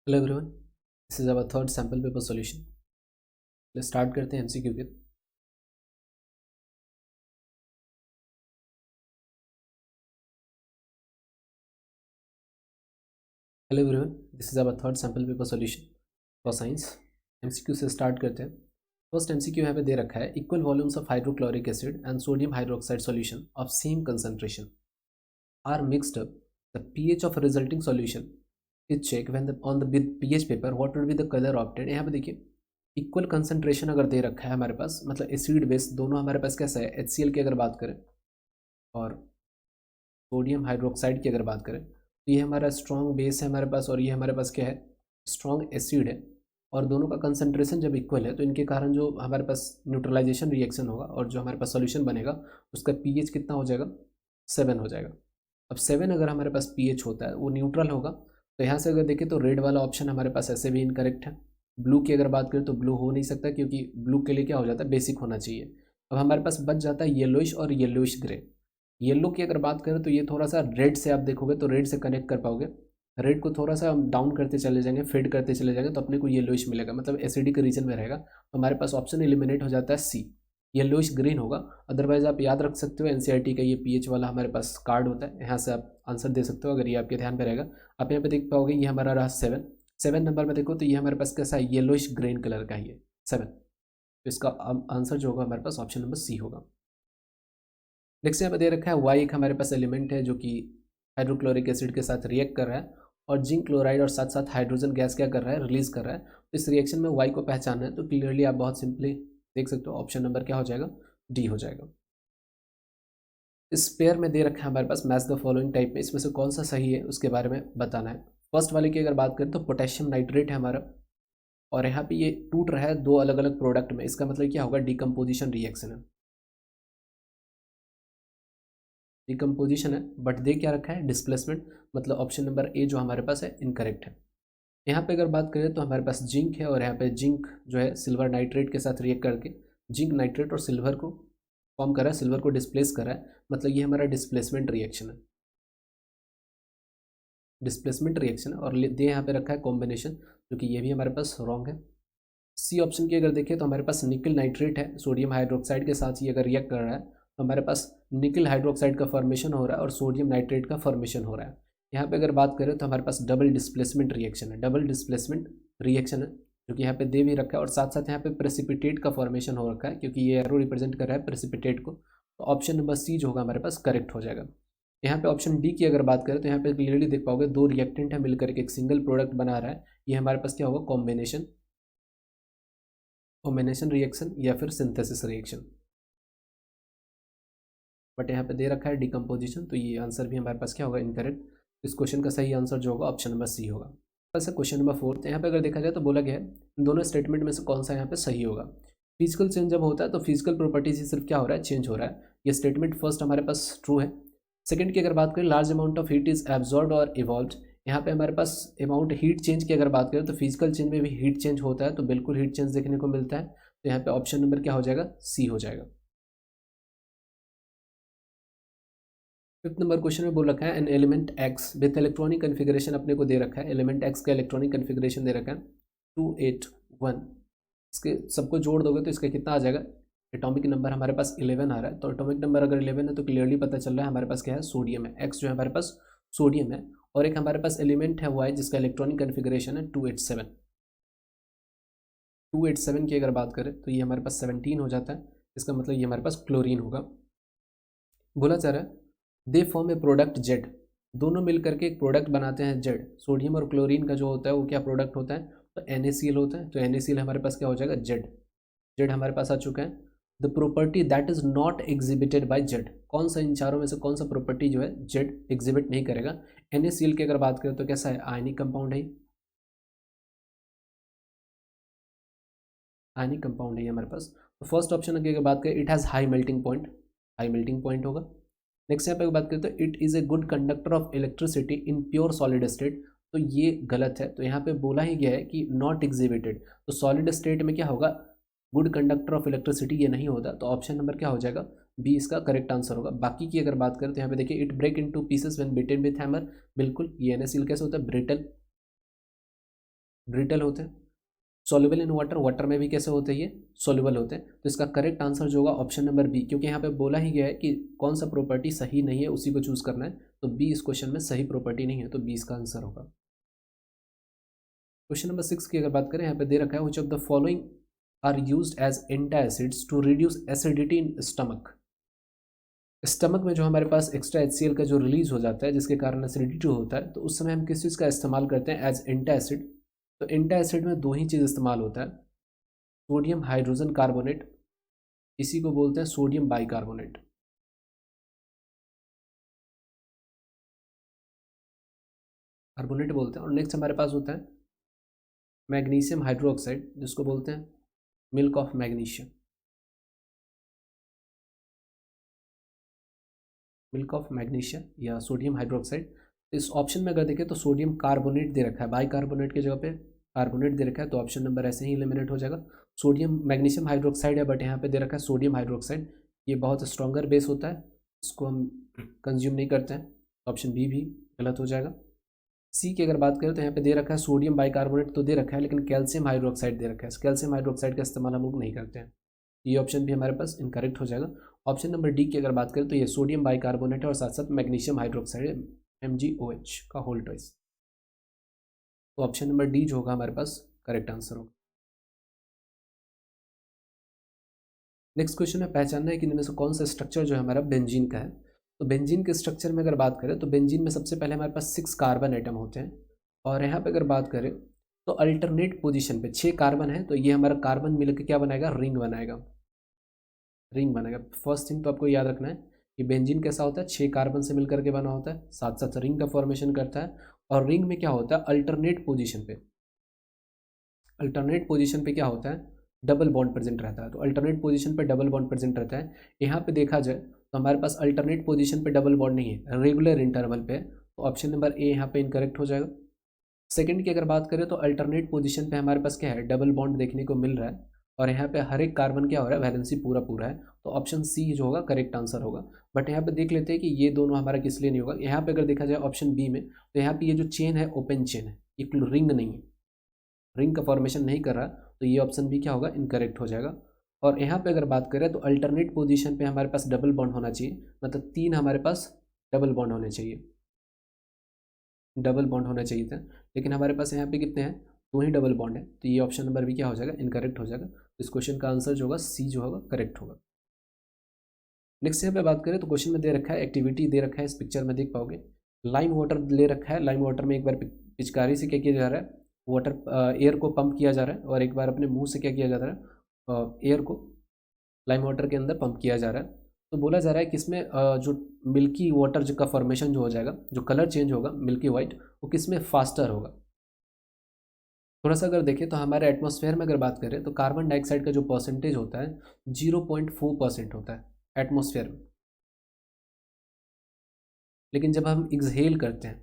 Hello everyone, this is our third sample paper solution. Start करते हैं MCQ के। Hello everyone, this is our third sample paper solution for science. MCQ से start करते हैं। First MCQ यहाँ पे दे रखा है, equal volumes of hydrochloric acid and sodium hydroxide solution of same concentration are mixed up. The pH of resulting solution is check when the on the pH paper what would be the colour obtain. यहाँ पे देखिए, equal concentration अगर दे रखा है हमारे पास, मतलब acid base दोनों हमारे पास कैसा है, HCl की अगर बात करें और सोडियम हाइड्रोक्साइड की अगर बात करें, तो ये हमारा स्ट्रॉन्ग बेस है हमारे पास और ये हमारे पास क्या है, स्ट्रॉन्ग एसिड है। और दोनों का कंसंट्रेशन जब इक्वल है तो इनके कारण जो हमारे पास न्यूट्रलाइजेशन रिएक्शन होगा और जो हमारे पास सॉल्यूशन बनेगा उसका पीएच कितना हो जाएगा, 7 हो जाएगा। अब 7 अगर हमारे पास पीएच होता है वो न्यूट्रल होगा, तो यहाँ से अगर देखें तो रेड वाला ऑप्शन हमारे पास ऐसे भी इनकरेक्ट है। ब्लू की अगर बात करें तो ब्लू हो नहीं सकता, क्योंकि ब्लू के लिए क्या हो जाता है, बेसिक होना चाहिए। अब हमारे पास बच जाता है येलोइश और येलोइश ग्रे। येलो की अगर बात करें तो ये थोड़ा सा रेड से आप देखोगे तो रेड से कनेक्ट कर पाओगे। रेड को थोड़ा सा हम डाउन करते चले जाएंगे, फेड करते चले जाएंगे तो अपने को येलोइश मिलेगा, मतलब एसिडिक रीजन में रहेगा। तो हमारे पास ऑप्शन एलिमिनेट हो जाता है सी, येलोइश ग्रीन होगा। अदरवाइज आप याद रख सकते हो एनसीईआरटी का ये पीएच वाला हमारे पास कार्ड होता है, यहाँ से आप आंसर दे सकते हो अगर ये आपके ध्यान में रहेगा। आप यहाँ पे देख पाओगे ये हमारा रहा 7 नंबर में देखो तो ये हमारे पास कैसा है, येलोइश ग्रीन कलर का ही है 7। तो इसका आंसर जो होगा हमारे पास ऑप्शन नंबर सी होगा। नेक्स्ट यहाँ पे दे रखा है वाई एक हमारे पास एलिमेंट है जो कि हाइड्रोक्लोरिक एसिड के साथ रिएक्ट कर रहा है और जिंक क्लोराइड और साथ साथ हाइड्रोजन गैस क्या कर रहा है, रिलीज कर रहा है। तो इस रिएक्शन में वाई को पहचानना है तो क्लियरली आप बहुत सिंपली देख सकते हो, ऑप्शन नंबर क्या हो जाएगा, डी हो जाएगा। इस पेयर में दे रखा है हमारे पास मैच द फॉलोइंग टाइप में, इसमें से कौन सा सही है उसके बारे में बताना है। फर्स्ट वाले की अगर बात करें तो पोटेशियम नाइट्रेट है हमारा, और यहाँ पे ये टूट रहा है दो अलग अलग प्रोडक्ट में, इसका मतलब क्या होगा, डिकम्पोजिशन रिएक्शन है। डिकम्पोजिशन है बट दे क्या रखा है, डिस्प्लेसमेंट, मतलब ऑप्शन नंबर ए जो हमारे पास है इनकरेक्ट है। यहाँ पे अगर बात करें तो हमारे पास जिंक है और यहाँ पे जिंक जो है सिल्वर नाइट्रेट के साथ रिएक्ट करके जिंक नाइट्रेट और सिल्वर को फॉर्म कर रहा है, सिल्वर को डिस्प्लेस कर रहा है, मतलब ये हमारा डिस्प्लेसमेंट रिएक्शन है। डिस्प्लेसमेंट रिएक्शन और दे यहाँ पे रखा है कॉम्बिनेशन, जो कि ये भी हमारे पास रॉन्ग है। सी ऑप्शन की अगर देखें तो हमारे पास निकल नाइट्रेट है, सोडियम हाइड्रोक्साइड के साथ ही अगर रिएक्ट कर रहा है तो हमारे पास निकल हाइड्रोक्साइड का फॉर्मेशन हो रहा है और सोडियम नाइट्रेट का फॉर्मेशन हो रहा है। यहाँ पे अगर बात करें तो हमारे पास डबल डिस्प्लेसमेंट रिएक्शन है, डबल डिस्प्लेसमेंट रिएक्शन है, जो कि यहाँ पे दे भी रखा है और साथ साथ यहाँ पे प्रेसिपिटेट का फॉर्मेशन हो रखा है, क्योंकि ये एरो रिप्रेजेंट कर रहा है प्रेसिपिटेट को। तो ऑप्शन नंबर सी जो होगा हमारे पास करेक्ट हो जाएगा। यहाँ पे ऑप्शन डी की अगर बात करें तो यहाँ पे क्लियरली देख पाओगे दो रिएक्टेंट है मिलकर के एक सिंगल प्रोडक्ट बना रहा है, ये हमारे पास क्या होगा, कॉम्बिनेशन, कॉम्बिनेशन रिएक्शन या फिर सिंथेसिस रिएक्शन। बट यहाँ पे दे रखा है डिकम्पोजिशन, तो ये आंसर भी हमारे पास क्या होगा, इनकरेक्ट। इस क्वेश्चन का सही आंसर जो होगा ऑप्शन नंबर सी होगा। ऐसा क्वेश्चन नंबर 4 यहाँ पे अगर देखा जाए तो बोला गया है इन दोनों स्टेटमेंट में से कौन सा यहाँ पे सही होगा। फिजिकल चेंज जब होता है तो फिजिकल प्रॉपर्टीज ही सिर्फ क्या हो रहा है, चेंज हो रहा है। ये स्टेटमेंट फर्स्ट हमारे पास ट्रू है। सेकंड की अगर बात करें, large amount of heat is absorb और इवॉल्व, यहाँ पे हमारे पास अमाउंट हीट चेंज की अगर बात करें तो फिजिकल चेंज में भी हीट चेंज होता है, तो बिल्कुल हीट चेंज देखने को मिलता है। तो यहाँ पे ऑप्शन नंबर क्या हो जाएगा, सी हो जाएगा। फिफ्थ नंबर क्वेश्चन में बोल रखा है an element x with electronic configuration अपने को दे रखा है, एलिमेंट एक्स का इलेक्ट्रॉनिक कन्फिग्रेशन दे रखा है 281। इसके सबको जोड़ दोगे तो इसका कितना आ जाएगा, एटॉमिक नंबर हमारे पास 11 आ रहा है। तो एटॉमिक नंबर अगर 11 है तो क्लियरली पता चल रहा है हमारे पास क्या है, सोडियम है। एक्स जो है हमारे पास सोडियम है, और एक हमारे पास एलिमेंट है वाई जिसका इलेक्ट्रॉनिक कन्फिग्रेशन है 287। 287 की अगर बात करें तो ये हमारे पास 17 हो जाता है, इसका मतलब ये हमारे पास क्लोरीन होगा। बोला जा रहा है they form A product Z, दोनों मिल करके एक प्रोडक्ट बनाते हैं जेड। सोडियम और क्लोरीन का जो होता है वो क्या प्रोडक्ट होता है, तो NaCl होता है। तो NaCl हमारे पास क्या हो जाएगा, जेड। जेड हमारे पास आ चुका है। The property that is not exhibited by Z, कौन सा इन चारों में से कौन सा प्रॉपर्टी जो है जेड एग्जिबिट नहीं करेगा। NaCl की अगर बात करें तो कैसा है, आयनिक कंपाउंड है, आयनिक कंपाउंड है हमारे पास। तो फर्स्ट ऑप्शन की अगर बात करें, it has high melting point, high melting point होगा। नेक्स्ट यहाँ पे बात करें तो it is a good conductor of electricity in pure solid state, तो ये गलत है। तो यहाँ पे बोला ही गया है कि नॉट एग्जिबिटेड, तो सॉलिड स्टेट में क्या होगा, गुड कंडक्टर ऑफ इलेक्ट्रिसिटी ये नहीं होता। तो ऑप्शन नंबर क्या हो जाएगा, बी इसका करेक्ट आंसर होगा। बाकी की अगर बात करें तो यहाँ पे देखिए it break into pieces when beaten with hammer, बिल्कुल ये NaCl कैसे होता है, ब्रिटल। ब्रिटल होते हैं। सॉल्युबल इन वाटर, वाटर में भी कैसे होते हैं ये, सॉल्युबल होते हैं। तो इसका करेक्ट आंसर जो होगा ऑप्शन नंबर बी, क्योंकि यहाँ पे बोला ही गया है कि कौन सा प्रॉपर्टी सही नहीं है उसी को चूज करना है, तो बी इस क्वेश्चन में सही प्रॉपर्टी नहीं है, तो बी इसका आंसर होगा। क्वेश्चन नंबर 6 की अगर बात करें, यहाँ पे दे रखा है which of the following are used as antacids to reduce acidity in stomach. Stomach में जो हमारे पास एक्स्ट्रा HCl का जो रिलीज हो जाता है जिसके कारण एसिडिटी होता है, तो उस समय हम किस चीज़ का इस्तेमाल करते हैं एज एंटासिड। तो एंटासिड में दो ही चीज़ इस्तेमाल होता है, सोडियम हाइड्रोजन कार्बोनेट, इसी को बोलते हैं सोडियम बाइकार्बोनेट। कार्बोनेट बोलते हैं। और नेक्स्ट हमारे पास होता है मैग्नीशियम हाइड्रोक्साइड, जिसको बोलते हैं milk of magnesium, milk of magnesium या सोडियम हाइड्रोक्साइड। इस ऑप्शन में अगर देखें तो सोडियम कार्बोनेट दे रखा है, बाइकार्बोनेट की जगह पे कार्बोनेट दे रखा है, तो ऑप्शन नंबर ऐसे ही एलिमिनेट हो जाएगा। सोडियम मैग्नीशियम हाइड्रोक्साइड है, बट यहाँ पे दे रखा है सोडियम हाइड्रोक्साइड, ये बहुत स्ट्रॉन्गर बेस होता है, इसको हम कंज्यूम नहीं करते हैं, ऑप्शन बी भी गलत हो जाएगा। सी की अगर बात करें तो यहाँ पे दे रखा है सोडियम बाइकार्बोनेट तो दे रखा है, लेकिन कैल्शियम हाइड्रोक्साइड दे रखा है, कैल्शियम हाइड्रोक्साइड का इस्तेमाल हम लोग नहीं करते हैं, ये ऑप्शन भी हमारे पास इनकरेक्ट हो जाएगा। ऑप्शन नंबर डी की अगर बात करें तो ये सोडियम बाइकार्बोनेट है और साथ साथ मैग्नीशियम हाइड्रोक्साइड MgOH का होल ट्वाइस, तो ऑप्शन नंबर डी जो होगा हमारे पास करेक्ट आंसर होगा। नेक्स्ट क्वेश्चन है पहचानना है कि इनमें से कौन सा स्ट्रक्चर जो है हमारा बेंजीन का है। तो बेंजीन के स्ट्रक्चर में अगर बात करें तो बेंजीन में सबसे पहले हमारे पास 6 कार्बन एटम होते हैं, और यहाँ पे अगर बात करें तो अल्टरनेट पोजीशन पे 6 कार्बन है, तो ये हमारा कार्बन मिलकर क्या बनाएगा, रिंग बनाएगा, रिंग बनाएगा। फर्स्ट थिंग तो आपको याद रखना है कि बेंजीन कैसा होता है, 6 कार्बन से मिलकर के बना होता है, साथ साथ रिंग का फॉर्मेशन करता है, और रिंग में क्या होता है अल्टरनेट पोजीशन पे, अल्टरनेट पोजीशन पे क्या होता है डबल बॉन्ड प्रेजेंट रहता है। तो अल्टरनेट पोजीशन पे डबल बॉन्ड प्रेजेंट रहता है। यहाँ पे देखा जाए तो हमारे पास अल्टरनेट पोजीशन पे डबल बॉन्ड नहीं है, रेगुलर इंटरवल पे, तो ऑप्शन नंबर ए यहाँ पे इनकरेक्ट हो जाएगा। सेकंड की अगर बात करें तो अल्टरनेट पोजीशन पे हमारे पास क्या है, डबल बॉन्ड देखने को मिल रहा है, और यहाँ पे हर एक कार्बन क्या हो रहा है, वैलेंसी पूरा पूरा है, तो ऑप्शन सी जो होगा करेक्ट आंसर होगा। बट यहाँ पे देख लेते हैं कि ये दोनों हमारा किस लिए नहीं होगा। यहाँ पे अगर देखा जाए ऑप्शन बी में, तो यहाँ पे ये जो चेन है ओपन चेन है, ये रिंग नहीं है, रिंग का फॉर्मेशन नहीं कर रहा, तो ये ऑप्शन भी क्या होगा इनकरेक्ट हो जाएगा। और यहाँ पे अगर बात करें तो अल्टरनेट पोजीशन पे हमारे पास डबल बॉन्ड होना चाहिए, मतलब 3 हमारे पास डबल बॉन्ड होने चाहिए, डबल बॉन्ड होना चाहिए था, लेकिन हमारे पास यहाँ पे कितने हैं, 2 ही डबल बॉन्ड है, तो ये ऑप्शन नंबर भी क्या हो जाएगा इनकरेक्ट हो जाएगा। तो इस क्वेश्चन का आंसर जो होगा सी जो होगा करेक्ट होगा। नेक्स्ट यहाँ पे बात करें तो क्वेश्चन में दे रखा है, एक्टिविटी दे रखा है, इस पिक्चर में देख पाओगे लाइम वाटर ले रखा है। लाइम वाटर में एक बार पिचकारी से क्या किया जा रहा है, वाटर एयर को पंप किया जा रहा है, और एक बार अपने मुंह से क्या किया जा रहा है, एयर को लाइम वाटर के अंदर पंप किया जा रहा है। तो बोला जा रहा है कि इसमें जो मिल्की वाटर का फॉर्मेशन जो हो जाएगा, जो कलर चेंज होगा मिल्की वाइट, वो किस में फास्टर होगा। थोड़ा सा अगर देखें तो हमारे एटमॉस्फेयर में अगर बात करें तो कार्बन डाइऑक्साइड का जो परसेंटेज होता है 0.4% होता है एटमॉस्फेयर में, लेकिन जब हम एक्सहेल करते हैं,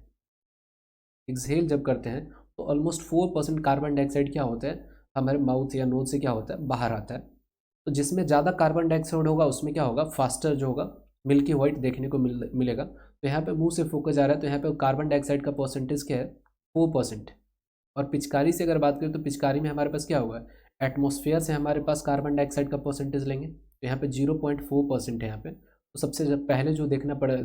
एक्सहेल जब करते हैं तो ऑलमोस्ट 4% कार्बन डाइऑक्साइड क्या होता है हमारे माउथ या नोज से क्या होता है बाहर आता है। तो जिसमें ज़्यादा कार्बन डाइऑक्साइड होगा उसमें क्या होगा, फास्टर जो होगा मिल्की वाइट देखने को मिलेगा। तो यहाँ पे मुंह से फोकस जा रहा है, तो यहाँ पे कार्बन डाइऑक्साइड का परसेंटेज क्या है 4%। और पिचकारी से अगर बात करें तो पिचकारी में हमारे पास क्या होगा, एटमॉस्फेयर से हमारे पास कार्बन डाइऑक्साइड का परसेंटेज लेंगे, तो यहाँ पे 0.4% है यहाँ पे। तो सबसे पहले जो देखना पड़े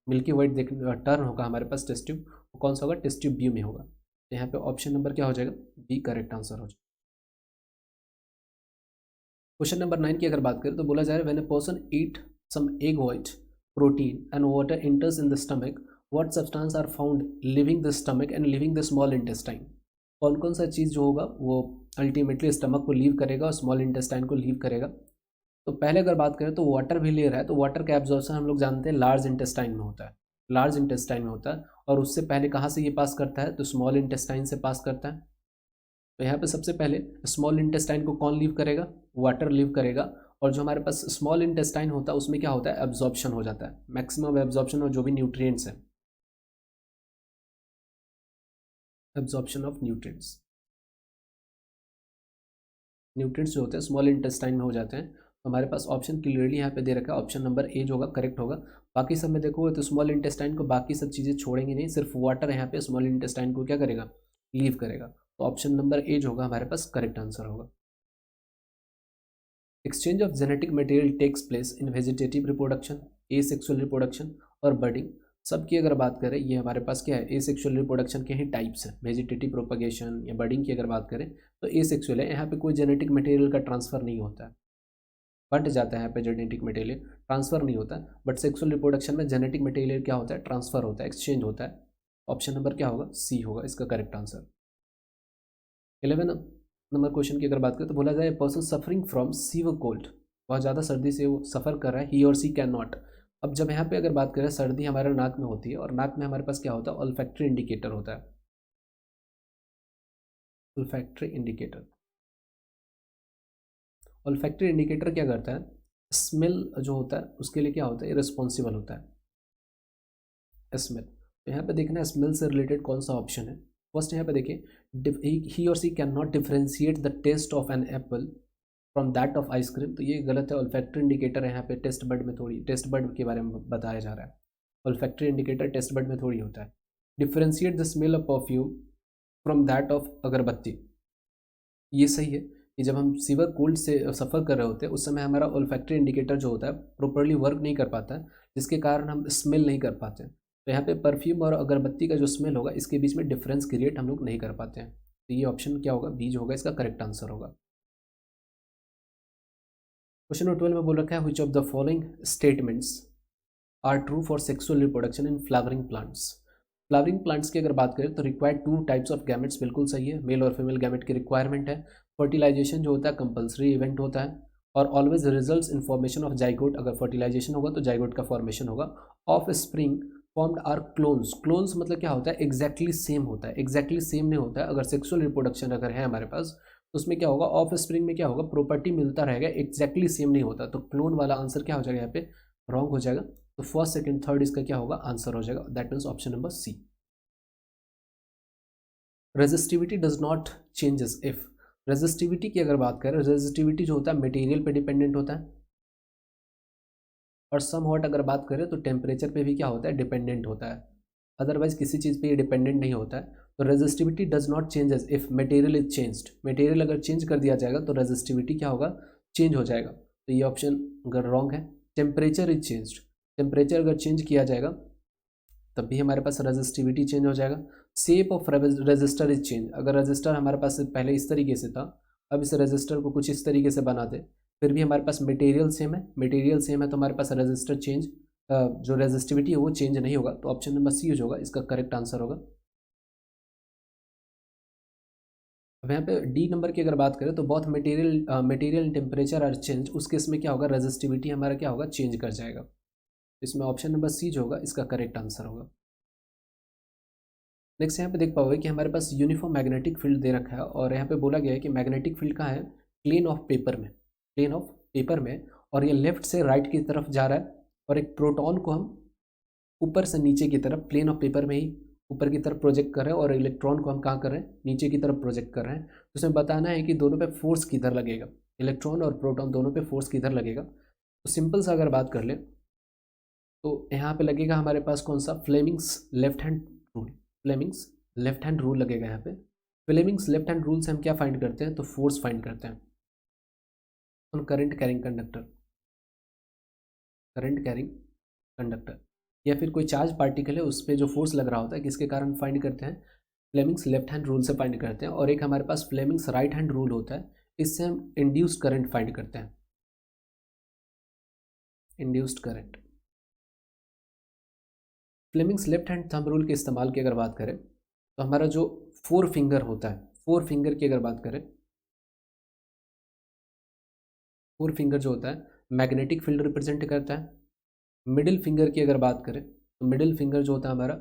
मिल्की वाइट टर्न होगा हमारे पास टेस्ट ट्यूब, वो कौन सा होगा, टेस्ट ट्यूब बी में होगा। तो यहाँ पे ऑप्शन नंबर क्या हो जाएगा, बी करेक्ट आंसर हो जाएगा। क्वेश्चन नंबर 9 की अगर बात करें तो बोला जा रहा है when a person eat some egg white protein and water enters in the stomach, what substance are found living the stomach and living the small intestine. कौन कौन सा चीज़ जो होगा वो अल्टीमेटली स्टमक को लीव करेगा और स्मॉल इंटेस्टाइन को लीव करेगा। तो पहले अगर बात करें तो वाटर भी ले रहा है, तो वाटर का एब्जॉर्प्शन हम लोग जानते हैं लार्ज इंटेस्टाइन में होता है, लार्ज इंटेस्टाइन में होता है, और उससे पहले कहाँ से ये पास करता है, तो स्मॉल इंटेस्टाइन से पास करता है। तो यहाँ पे सबसे पहले स्मॉल इंटेस्टाइन को कौन लीव करेगा, वाटर लीव करेगा, और जो हमारे पास स्मॉल इंटेस्टाइन होता है उसमें क्या होता है, एब्जॉर्प्शन हो जाता है, मैक्सिमम एब्जॉर्प्शन और जो भी न्यूट्रिएंट्स हैं, एब्जॉर्प्शन ऑफ न्यूट्रिएंट्स, न्यूट्रिएंट्स जो होते हैं स्मॉल इंटेस्टाइन में हो जाते हैं। तो हमारे पास ऑप्शन क्लियरली यहाँ पे दे रखा है, ऑप्शन नंबर ए जो होगा करेक्ट होगा। बाकी सब में देखोगे तो स्मॉल इंटेस्टाइन को बाकी सब चीज़ें छोड़ेंगे नहीं, सिर्फ वाटर यहाँ पे स्मॉल इंटेस्टाइन को क्या करेगा, लीव करेगा। तो ऑप्शन नंबर ए जो होगा हमारे पास करेक्ट आंसर होगा। Exchange of genetic material takes place in vegetative reproduction, asexual reproduction और बर्डिंग। सबकी अगर बात करें, ये हमारे पास क्या है, एसेक्सुअल रिप्रोडक्शन के ही टाइप्स हैं। वेजिटेटिव प्रोपगेशन या बर्डिंग की अगर बात करें तो एसेक्सुअल है, यहाँ पे कोई जेनेटिक मटेरियल का ट्रांसफर नहीं होता है, बट जाता है यहाँ पे जेनेटिक मटेरियल, ट्रांसफर नहीं होता है। बट सेक्सुअल रिप्रोडक्शन में जेनेटिक मटेरियल क्या होता है, ट्रांसफर होता है, एक्सचेंज होता है। ऑप्शन नंबर क्या होगा, सी होगा इसका करेक्ट आंसर। 11 नंबर क्वेश्चन की अगर बात करें तो बोला जाए person suffering from sewer cold, बहुत ज़्यादा सर्दी से वो सफ़र कर रहा है, ही और सी कैन नॉट। अब जब यहाँ पे अगर बात करें, सर्दी हमारे नाक में होती है और नाक में हमारे पास क्या होता है, ऑल्फैक्टरी इंडिकेटर होता है। ऑल्फैक्टरी इंडिकेटर, ऑल्फैक्टरी इंडिकेटर क्या करता है, स्मेल जो होता है उसके लिए क्या होता है, रिस्पॉन्सिबल होता है स्मेल। तो यहाँ पे देखना है स्मेल से रिलेटेड कौन सा ऑप्शन है। फर्स्ट यहाँ पे देखिए, ही और she can not differentiate the taste of an apple from that of ice cream, तो ये गलत है। ऑल्फैक्टरी इंडिकेटर यहाँ पे टेस्ट बड में थोड़ी, टेस्ट बड के बारे में बताया जा रहा है। ऑल्फैक्टरी इंडिकेटर टेस्ट बड में थोड़ी होता है। Differentiate the smell of perfume from that of अगरबत्ती, ये सही है कि जब हम सीवर कोल्ड से सफ़र कर रहे होते हैं उस समय हमारा ऑल्फैक्टरी इंडिकेटर जो होता है प्रॉपरली वर्क नहीं कर पाता है, जिसके कारण हम स्मेल नहीं कर पाते हैं। तो यहाँ पे परफ्यूम और अगरबत्ती का जो स्मेल होगा इसके बीच में डिफरेंस क्रिएट हम लोग नहीं कर पाते हैं। तो ये ऑप्शन क्या होगा, बी जो होगा इसका करेक्ट आंसर होगा। क्वेश्चन नंबर 12 में बोल रखा है which of the following statements are true for sexual reproduction in flowering plants. Flowering plants की अगर बात करें तो रिक्वायर्ड 2 टाइप्स ऑफ गैमेट्स, बिल्कुल सही है, मेल और फीमेल गैमेट की रिक्वायरमेंट है। फर्टिलाइजेशन जो होता है कंपलसरी इवेंट होता है, और always results in formation of zygote, अगर फर्टिलाइजेशन होगा तो जाइगोट का फॉर्मेशन होगा। Offspring formed are clones, clones मतलब क्या होता है, एग्जैक्टली सेम होता है, एग्जैक्टली सेम नहीं होता है। अगर सेक्सुअल रिप्रोडक्शन अगर है हमारे पास तो उसमें क्या होगा, ऑफ स्प्रिंग में क्या होगा, प्रॉपर्टी मिलता रहेगा, एग्जैक्टली सेम नहीं होता। तो क्लोन वाला आंसर क्या हो जाएगा, यहाँ पे रॉन्ग हो जाएगा। तो फर्स्ट सेकंड थर्ड इसका क्या होगा, आंसर हो जाएगा, that means option number C. Resistivity does not changes if, resistivity की अगर बात करें, रेजिस्टिविटी जो होता है मटेरियल पे डिपेंडेंट होता है, और सम हॉट अगर बात करें तो टेम्परेचर पे भी क्या होता है, डिपेंडेंट होता है। अदरवाइज किसी चीज़ पे ये डिपेंडेंट नहीं होता है। तो resistivity does not changes if material is changed, material अगर चेंज कर दिया जाएगा तो रेजिस्टिविटी क्या होगा, चेंज हो जाएगा। तो ये ऑप्शन अगर रॉन्ग है। टेम्परेचर इज चेंज्ड, टेम्परेचर अगर चेंज किया जाएगा तब भी हमारे पास रेजिस्टिविटी चेंज हो जाएगा। Shape of resistor is change, अगर रेजिस्टर हमारे पास पहले इस तरीके से था, अब इस रेजिस्टर को कुछ इस तरीके से बना दे, फिर भी हमारे पास मटेरियल सेम है, मटेरियल सेम है तो हमारे पास रेजिस्टर चेंज, जो रेजिस्टिविटी है वो चेंज नहीं होगा। तो ऑप्शन नंबर सी जो होगा इसका करेक्ट आंसर होगा। अब यहाँ पे डी नंबर की अगर बात करें तो बहुत मटेरियल टेम्परेचर आर चेंज, उस केस में क्या होगा, रेजिस्टिविटी हमारा क्या होगा, चेंज कर जाएगा। इसमें ऑप्शन नंबर सी जो होगा इसका करेक्ट आंसर होगा। नेक्स्ट यहाँ पे देख पाओगे कि हमारे पास यूनिफॉर्म मैग्नेटिक फील्ड दे रखा है, और यहाँ पे बोला गया है कि मैग्नेटिक फील्ड कहाँ है, प्लेन ऑफ पेपर में, प्लेन ऑफ पेपर में, और ये लेफ्ट से राइट की तरफ जा रहा है, और एक प्रोटॉन को हम ऊपर से नीचे की तरफ प्लेन ऑफ पेपर में ही ऊपर की तरफ प्रोजेक्ट कर रहे हैं, और इलेक्ट्रॉन को हम कहाँ कर रहे हैं, नीचे की तरफ प्रोजेक्ट कर रहे हैं। तो उसमें बताना है कि दोनों पे फोर्स किधर लगेगा, इलेक्ट्रॉन और प्रोटॉन दोनों पे फोर्स किधर लगेगा। तो सिंपल सा अगर बात कर ले तो यहाँ पे लगेगा हमारे पास कौन सा, Fleming's left hand rule, Fleming's left hand rule लगेगा यहाँ पे। फ्लेमिंग्स लेफ्ट हैंड रूल से हम क्या फाइंड करते हैं, तो फोर्स फाइंड करते हैं on current carrying conductor, current carrying conductor, या फिर कोई चार्ज पार्टिकल है उस पर जो फोर्स लग रहा होता है किसके कारण फाइंड करते हैं, फ्लेमिंग्स लेफ्ट हैंड रूल से फाइंड करते हैं। और एक हमारे पास फ्लेमिंग्स राइट हैंड रूल होता है, इससे हम इंड्यूस्ड करंट फाइंड करते हैं, induced current. Fleming's left hand thumb rule के इस्तेमाल की अगर बात करें तो हमारा जो 4 फिंगर होता है, 4 फिंगर की अगर बात करें, 4 फिंगर जो होता है मैग्नेटिक फील्ड रिप्रेजेंट करता है। मिडिल फिंगर की अगर बात करें तो मिडिल फिंगर जो होता है हमारा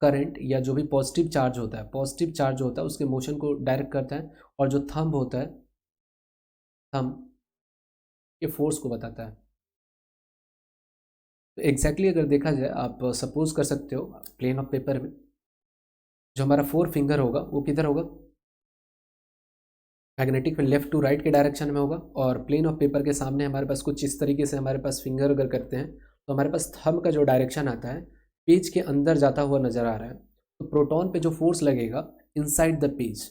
करंट या जो भी पॉजिटिव चार्ज होता है, पॉजिटिव चार्ज होता है उसके मोशन को डायरेक्ट करता है, और जो थंब होता है, थंब ये फोर्स को बताता है। तो एग्जैक्टली अगर देखा जाए, आप सपोज कर सकते हो प्लेन ऑफ पेपर में जो हमारा 4 फिंगर होगा वो किधर होगा, magnetic field left to right के डायरेक्शन में होगा, और प्लेन ऑफ पेपर के सामने हमारे पास कुछ इस तरीके से हमारे पास फिंगर अगर करते हैं तो हमारे पास थंब का जो डायरेक्शन आता है पेज के अंदर जाता हुआ नजर आ रहा है। तो प्रोटॉन पे जो फोर्स लगेगा इनसाइड द पेज,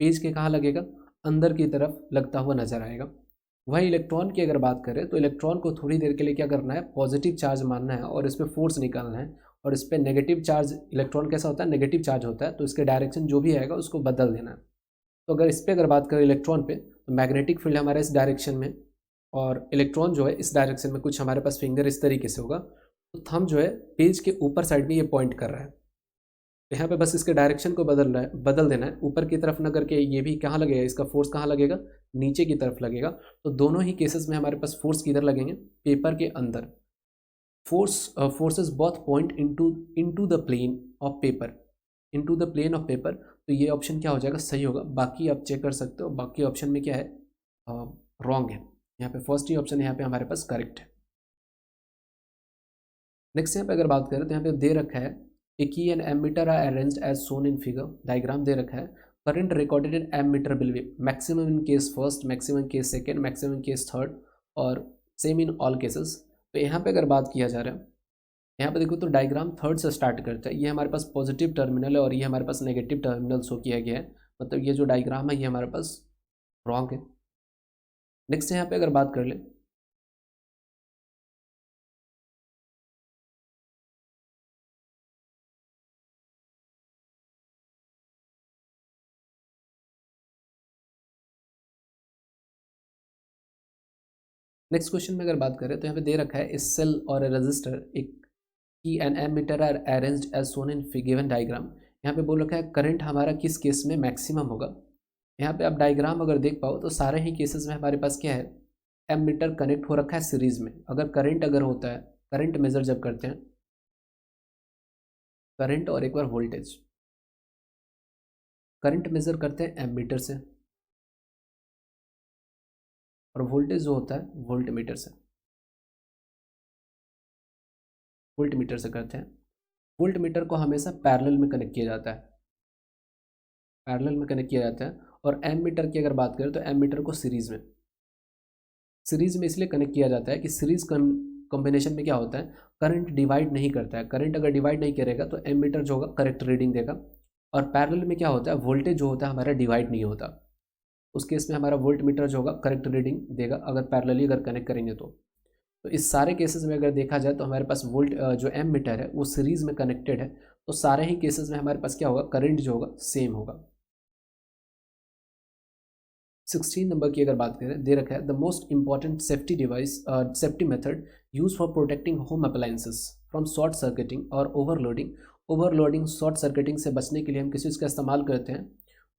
पेज के कहाँ लगेगा, अंदर की तरफ लगता हुआ नजर आएगा। वही इलेक्ट्रॉन की अगर बात करें तो इलेक्ट्रॉन को थोड़ी देर के लिए क्या करना है, पॉजिटिव चार्ज मानना है और इस पर फोर्स निकालना है, और इस पर नेगेटिव चार्ज, इलेक्ट्रॉन कैसा होता है, नेगेटिव चार्ज होता है, तो इसके डायरेक्शन जो भी आएगा उसको बदल देना है। तो अगर इस पर अगर बात करें इलेक्ट्रॉन पे, तो मैग्नेटिक फील्ड हमारा इस डायरेक्शन में, और इलेक्ट्रॉन जो है इस डायरेक्शन में, कुछ हमारे पास फिंगर इस तरीके से होगा, तो थंब जो है पेज के ऊपर साइड में ये पॉइंट कर रहा है। यहाँ पे बस इसके डायरेक्शन को बदल देना है, ऊपर की तरफ ना करके ये भी कहाँ लगेगा, इसका फोर्स कहाँ लगेगा, नीचे की तरफ लगेगा। तो दोनों ही केसेस में हमारे पास फोर्स किधर लगेंगे, पेपर के अंदर। Forces both point into the plane of paper, into the plane of paper. तो ये ऑप्शन क्या हो जाएगा, सही होगा। बाकी आप चेक कर सकते हो, बाकी ऑप्शन में क्या है, रॉन्ग है। यहाँ पे फर्स्ट ही ऑप्शन यहाँ पे हमारे पास करेक्ट है। नेक्स्ट यहाँ पे अगर बात करें तो यहाँ पे दे रखा है A key and ammeter are arranged as shown in figure, diagram दे रखा है। Current recorded in ammeter will be maximum in case first, maximum in case second, maximum in case third, और सेम इन ऑल केसेस। तो यहाँ पे अगर बात किया जा रहा है, यहाँ पे देखो तो डायग्राम थर्ड से स्टार्ट करता है। ये हमारे पास पॉजिटिव टर्मिनल है और ये हमारे पास नेगेटिव टर्मिनल शो किया गया है, मतलब ये जो डायग्राम है ये हमारे पास रॉन्ग है। नेक्स्ट यहाँ पे अगर बात कर ले, नेक्स्ट क्वेश्चन में अगर बात करें तो यहाँ पे दे रखा है इस सेल और रजिस्टर एक key an ammeter are arranged as shown in given diagram. यहाँ पे बोल रखा है करंट हमारा किस केस में मैक्सिमम होगा। यहाँ पे आप डायग्राम अगर देख पाओ तो सारे ही केसेस में हमारे पास क्या है, एमीटर कनेक्ट हो रखा है सीरीज में। अगर करंट अगर होता है, करंट मेजर जब करते हैं, करंट और एक बार वोल्टेज, करंट मेजर करते हैं एमीटर से, और वोल्टेज जो होता है वोल्ट मीटर से, वोल्ट मीटर से करते हैं। वोल्ट मीटर को हमेशा पैरेलल में कनेक्ट किया जाता है, पैरेलल में कनेक्ट किया जाता है। और एम मीटर की अगर बात करें तो एम मीटर को सीरीज में, सीरीज में इसलिए कनेक्ट किया जाता है कि सीरीज कॉम्बिनेशन में क्या होता है, करंट डिवाइड नहीं करता है। करंट अगर डिवाइड नहीं करेगा तो एम मीटर जो होगा करेक्ट रीडिंग देगा। और पैरेलल में क्या होता है, वोल्टेज जो होता है हमारा डिवाइड नहीं होता, उस केस में हमारा वोल्ट मीटर जो होगा करेक्ट रीडिंग देगा, अगर पैरेलली अगर कनेक्ट करेंगे तो इस सारे केसेस में अगर देखा जाए तो हमारे पास वोल्ट जो एम मीटर है वो सीरीज में कनेक्टेड है, तो सारे ही केसेस में हमारे पास क्या होगा, करंट जो होगा सेम होगा। 16 नंबर की अगर बात करें, दे रखा है the most important safety device, safety method use for protecting home appliances from short circuiting और ओवरलोडिंग। ओवरलोडिंग, शॉर्ट सर्किटिंग से बचने के लिए हम किस चीज़ का इस्तेमाल करते हैं,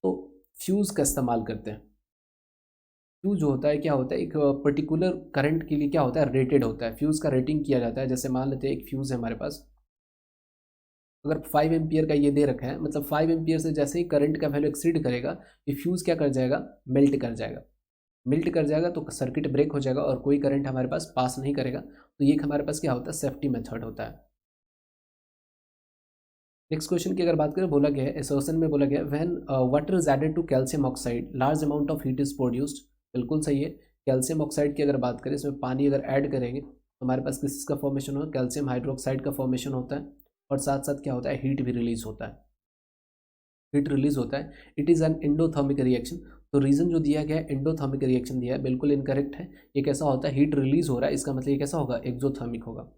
तो फ्यूज़ का इस्तेमाल करते हैं। फ्यूज़ जो होता है क्या होता है, एक पर्टिकुलर करंट के लिए क्या होता है, रेटेड होता है। फ्यूज़ का रेटिंग किया जाता है। जैसे मान लेते हैं एक फ्यूज़ है हमारे पास, अगर 5 एम्पियर का ये दे रखा है, मतलब 5 एम्पियर से जैसे ही करंट का वैल्यू एक्सीड करेगा, ये फ्यूज़ क्या कर जाएगा, मेल्ट कर जाएगा। मेल्ट कर जाएगा तो सर्किट ब्रेक हो जाएगा और कोई करंट हमारे पास पास नहीं करेगा। तो ये हमारे पास क्या होता है, सेफ्टी मेथड होता है। नेक्स्ट क्वेश्चन की अगर बात करें, बोला गया है एसोसिएशन में बोला गया when water is added to calcium oxide large amount of heat is produced. बिल्कुल सही है। कैल्शियम ऑक्साइड की अगर बात करें, इसमें पानी अगर ऐड करेंगे तो हमारे पास किस का फॉर्मेशन होगा, कैल्शियम हाइड्रोक्साइड का फॉर्मेशन होता है, और साथ साथ क्या होता है, हीट भी रिलीज होता है, हीट रिलीज होता है। It is an endothermic reaction. तो रीजन जो दिया गया है एंडोथर्मिक रिएक्शन दिया है, बिल्कुल इनकरेक्ट है। ये कैसा होता है, हीट रिलीज हो रहा है, इसका मतलब ये कैसा होगा, एक्सोथर्मिक होगा,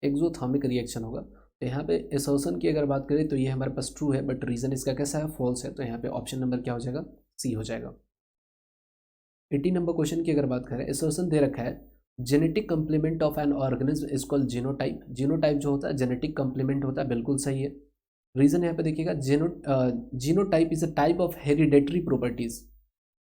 एक्सोथर्मिक रिएक्शन होगा। तो यहाँ पे एसोसिएशन की अगर बात करें तो ये हमारे पास ट्रू है, बट रीजन इसका कैसा है, फॉल्स है। तो यहाँ पे ऑप्शन नंबर क्या हो जाएगा, सी हो जाएगा। 18 नंबर क्वेश्चन की अगर बात करें, एसोसिएशन दे रखा है genetic complement of an organism is called genotype. Genotype जो होता है जेनेटिक कंप्लीमेंट होता है, बिल्कुल सही है। रीजन यहाँ पे देखिएगा, genotype is a type of hereditary properties.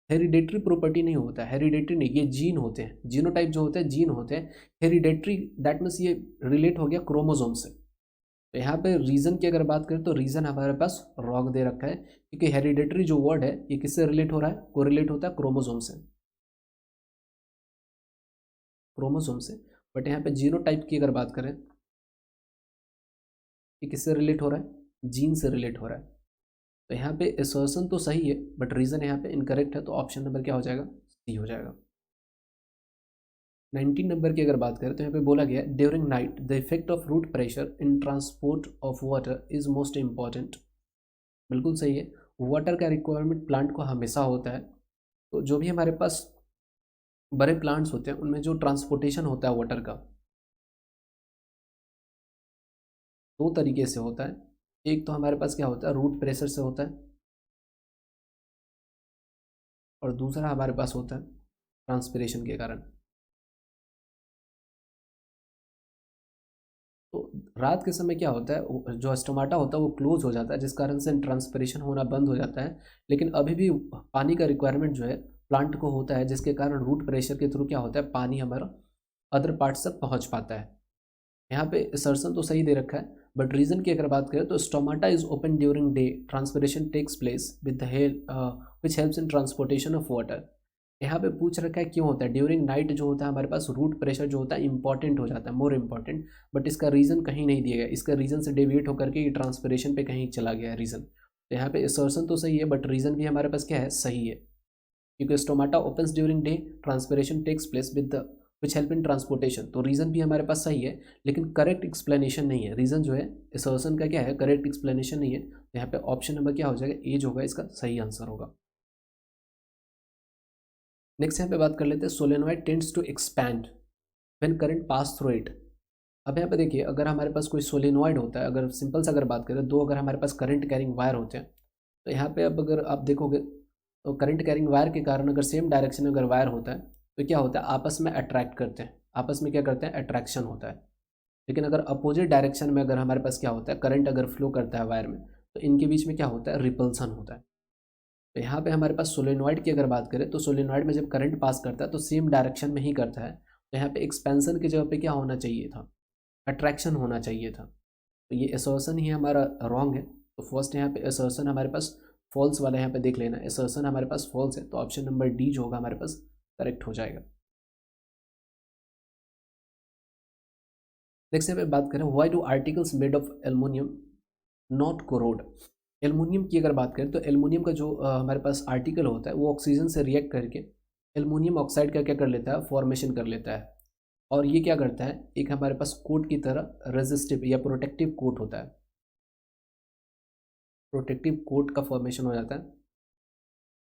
Hereditary property नहीं होता है, हेरिडेटरी नहीं, ये जीन होते हैं। जीनोटाइप जो होते हैं जीन होते हैं। हेरिडेटरी दैट मीन्स ये रिलेट हो गया क्रोमोसोम से। तो यहाँ पे रीजन की अगर बात करें तो रीजन हमारे पास रॉन्ग दे रखा है, क्योंकि हेरिडेटरी जो वर्ड है ये किससे रिलेट हो रहा है, कोरिलेट होता है क्रोमोसोम से, क्रोमोसोम से। बट यहाँ पे जीनोटाइप की अगर बात करें, ये किससे रिलेट हो रहा है, जीन से रिलेट हो रहा है। तो यहाँ पे एसर्शन तो सही है, बट रीजन यहाँ पे इनकरेक्ट है। तो ऑप्शन नंबर क्या हो जाएगा, सी हो जाएगा। 19 नंबर की अगर बात करें तो यहाँ पे बोला गया during night the effect of root pressure in transport of water is most important. बिल्कुल सही है। वाटर का रिक्वायरमेंट प्लांट को हमेशा होता है। तो जो भी हमारे पास बड़े प्लांट्स होते हैं उनमें जो ट्रांसपोर्टेशन होता है वाटर का, दो तरीके से होता है। एक तो हमारे पास क्या होता है, रूट प्रेशर से होता है, और दूसरा हमारे पास होता है ट्रांसपिरेशन के कारण। तो रात के समय क्या होता है, जो स्टोमाटा होता है वो क्लोज हो जाता है, जिस कारण से ट्रांसपिरेशन होना बंद हो जाता है। लेकिन अभी भी पानी का रिक्वायरमेंट जो है प्लांट को होता है, जिसके कारण रूट प्रेशर के थ्रू क्या होता है, पानी हमारा अदर पार्ट तक पहुंच पाता है। यहाँ पे असर्शन तो सही दे रखा है, बट रीजन की अगर बात करें तो stomata is open during day, transpiration takes place with the help which helps in transportation of water. यहाँ पे पूछ रखा है क्यों होता है ड्यूरिंग नाइट, जो होता है हमारे पास रूट प्रेशर जो होता है इंपॉर्टेंट हो जाता है, मोर इंपॉर्टेंट। बट इसका रीज़न कहीं नहीं दिया गया, इसका रीज़न से डेविएट होकर के ये ट्रांसपिरेशन पे कहीं चला गया है रीज़न। तो यहाँ पे असर्शन तो सही है, बट रीज़न भी हमारे पास क्या है, सही है। क्योंकि stomata opens during day, transpiration takes place with the which help in transportation, तो रीज़न भी हमारे पास सही है, लेकिन करेक्ट एक्सप्लेनेशन नहीं है। रीज़न जो है असर्शन का क्या है, करेक्ट एक्सप्लेनेशन नहीं है। तो यहाँ पे ऑप्शन नंबर क्या हो जाएगा, ए जो होगा इसका सही आंसर होगा। नेक्स्ट यहाँ पे बात कर लेते हैं, solenoid tends to expand when current pass through it. अब यहाँ पे देखिए, अगर हमारे पास कोई सोलेनॉइड होता है, अगर सिंपल से अगर बात करें, दो अगर हमारे पास करंट कैरिंग वायर होते हैं, तो यहाँ पे अब अगर आप देखोगे तो करंट कैरिंग वायर के कारण अगर सेम डायरेक्शन में अगर वायर होता है तो क्या होता है, आपस में अट्रैक्ट करते हैं, आपस में क्या करते हैं, अट्रैक्शन होता है। लेकिन अगर अपोजिट डायरेक्शन में अगर हमारे पास क्या होता है, करंट अगर फ्लो करता है वायर में, तो इनके बीच में क्या होता है, रिपल्सन होता है। तो यहाँ पे हमारे पास सोलेनॉइड की अगर बात करें तो सोलेनॉइड में जब करंट पास करता है तो सेम डायरेक्शन में ही करता है। तो यहाँ पे एक्सपेंशन की जगह पे क्या होना चाहिए था, अट्रैक्शन होना चाहिए था। तो ये असर्शन ही हमारा रॉन्ग है। तो फर्स्ट यहाँ पे असर्शन हमारे पास फॉल्स वाला यहाँ पे देख लेना, असर्शन हमारे पास फॉल्स है, तो ऑप्शन नंबर डी जो होगा हमारे पास करेक्ट हो जाएगा। नेक्स्ट यहाँ पे बात करें, why do articles made of aluminium not corrode. Aluminium की अगर बात करें तो एल्युमिनियम का जो हमारे पास आर्टिकल होता है वो ऑक्सीजन से रिएक्ट करके एल्युमिनियम ऑक्साइड का क्या कर लेता है, फॉर्मेशन कर लेता है। और ये क्या करता है, एक हमारे पास कोट की तरह रेजिस्टिव या प्रोटेक्टिव कोट होता है, प्रोटेक्टिव कोट का फॉर्मेशन हो जाता है।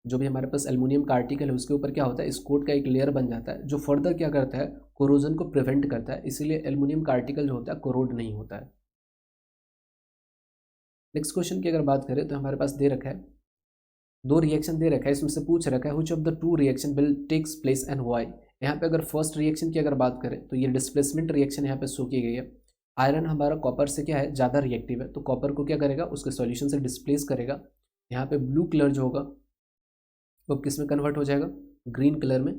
जो भी हमारे पास एल्युमिनियम का आर्टिकल है उसके ऊपर क्या होता है, इस कोट का एक लेयर बन जाता है, जो फर्दर क्या करता है, कोरोजन को प्रिवेंट करता है। इसीलिए एल्युमिनियम का आर्टिकल जो होता है कोरोड नहीं होता है। नेक्स्ट क्वेश्चन की अगर बात करें तो हमारे पास दे रखा है, दो रिएक्शन दे रखा है, इसमें से पूछ रखा है which of the two reaction will takes place and why. यहाँ पे अगर फर्स्ट रिएक्शन की अगर बात करें तो ये डिस्प्लेसमेंट रिएक्शन यहाँ पे शो की गई है। आयरन हमारा कॉपर से क्या है, ज़्यादा रिएक्टिव है, तो कॉपर को क्या करेगा, उसके सॉल्यूशन से डिस्प्लेस करेगा। यहाँ पे ब्लू कलर जो होगा वो किस में कन्वर्ट हो जाएगा, ग्रीन कलर में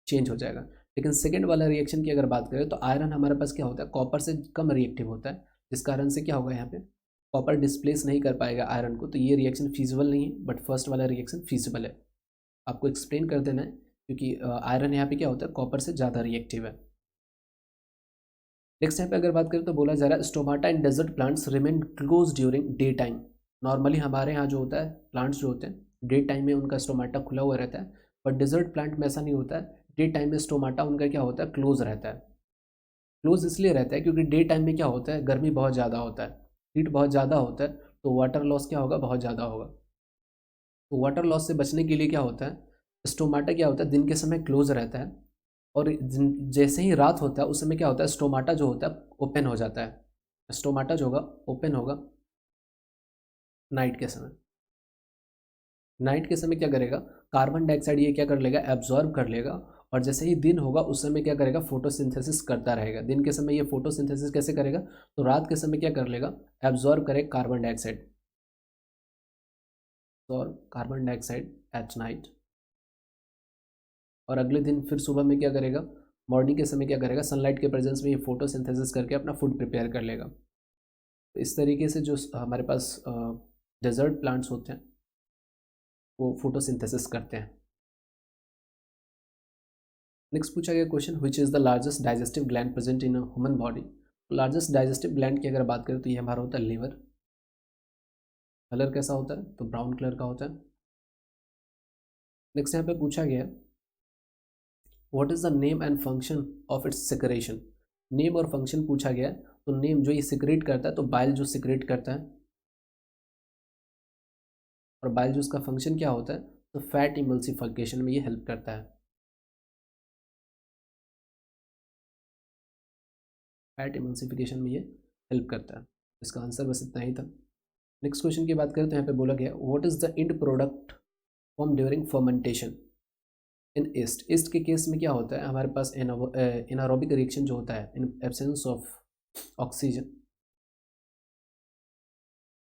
चेंज हो जाएगा। लेकिन सेकेंड वाला रिएक्शन की अगर बात करें तो आयरन हमारे पास क्या होता है, कॉपर से कम रिएक्टिव होता है, जिस कारण से क्या होगा, यहाँ पे कॉपर डिस्प्लेस नहीं कर पाएगा आयरन को, तो ये रिएक्शन फीजिबल नहीं है। बट फर्स्ट वाला रिएक्शन फीजिबल है। आपको एक्सप्लेन कर देना है, क्योंकि आयरन यहाँ पे क्या होता है, कॉपर से ज़्यादा रिएक्टिव है। नेक्स्ट यहाँ पे अगर बात करें तो बोला जा रहा है, stomata in desert plants remain close during day time. Normally हमारे यहाँ जो होता है, प्लांट्स जो होते हैं डे टाइम में उनका स्टोमाटा खुला हुआ रहता है, बट डेजर्ट प्लांट में ऐसा नहीं होता है। डे टाइम में स्टोमाटा उनका क्या होता है, क्लोज रहता है। क्लोज इसलिए रहता है क्योंकि डे टाइम में क्या होता है, गर्मी बहुत ज़्यादा होता है, हीट बहुत ज़्यादा होता है, तो वाटर लॉस क्या होगा, बहुत ज़्यादा होगा। तो वाटर लॉस से बचने के लिए क्या होता है, स्टोमाटा क्या होता है, दिन के समय क्लोज रहता है, और जैसे ही रात होता है उस समय क्या होता है, स्टोमाटा जो होता है ओपन हो जाता है। स्टोमाटा जो होगा ओपन होगा नाइट के समय। नाइट के समय क्या करेगा, कार्बन डाइऑक्साइड ये क्या कर लेगा, एब्जॉर्ब कर लेगा, और जैसे ही दिन होगा उस समय क्या करेगा, फोटोसिंथेसिस करता रहेगा। दिन के समय ये फोटोसिंथेसिस कैसे करेगा, तो रात के समय क्या कर लेगा, एब्जॉर्ब करेगा कार्बन डाइऑक्साइड, और कार्बन डाइऑक्साइड एट नाइट, और अगले दिन फिर सुबह में क्या करेगा, मॉर्निंग के समय क्या करेगा, सनलाइट के प्रेजेंस में ये फोटोसिंथेसिस करके अपना फूड प्रिपेयर कर लेगा। तो इस तरीके से जो हमारे पास डेजर्ट प्लांट्स होते हैं वो फोटोसिंथेसिस करते हैं। नेक्स्ट पूछा गया question, which is the largest digestive gland present in a human body. Largest digestive gland की अगर बात करें तो ये हमारा होता है लिवर। कलर कैसा होता है, तो ब्राउन कलर का होता है। नेक्स्ट यहाँ पे पूछा गया, what is the name and function of its secretion. Name और फंक्शन पूछा गया है, तो नेम जो ये सिक्रेट करता है, तो बाइल जो सिक्रेट करता है, और बाइल जूस का फंक्शन क्या होता है, तो फैट इमल्सिफिकेशन में ये हेल्प करता है, फैट इमल्सिफिकेशन में ये हेल्प करता है। इसका आंसर बस इतना ही था। नेक्स्ट क्वेश्चन की बात करें तो यहाँ पे बोला गया what is the end product form during fermentation in east. East के केस में क्या होता है, हमारे पास एनारोबिक रिएक्शन जो होता है इन एब्सेंस ऑफ ऑक्सीजन।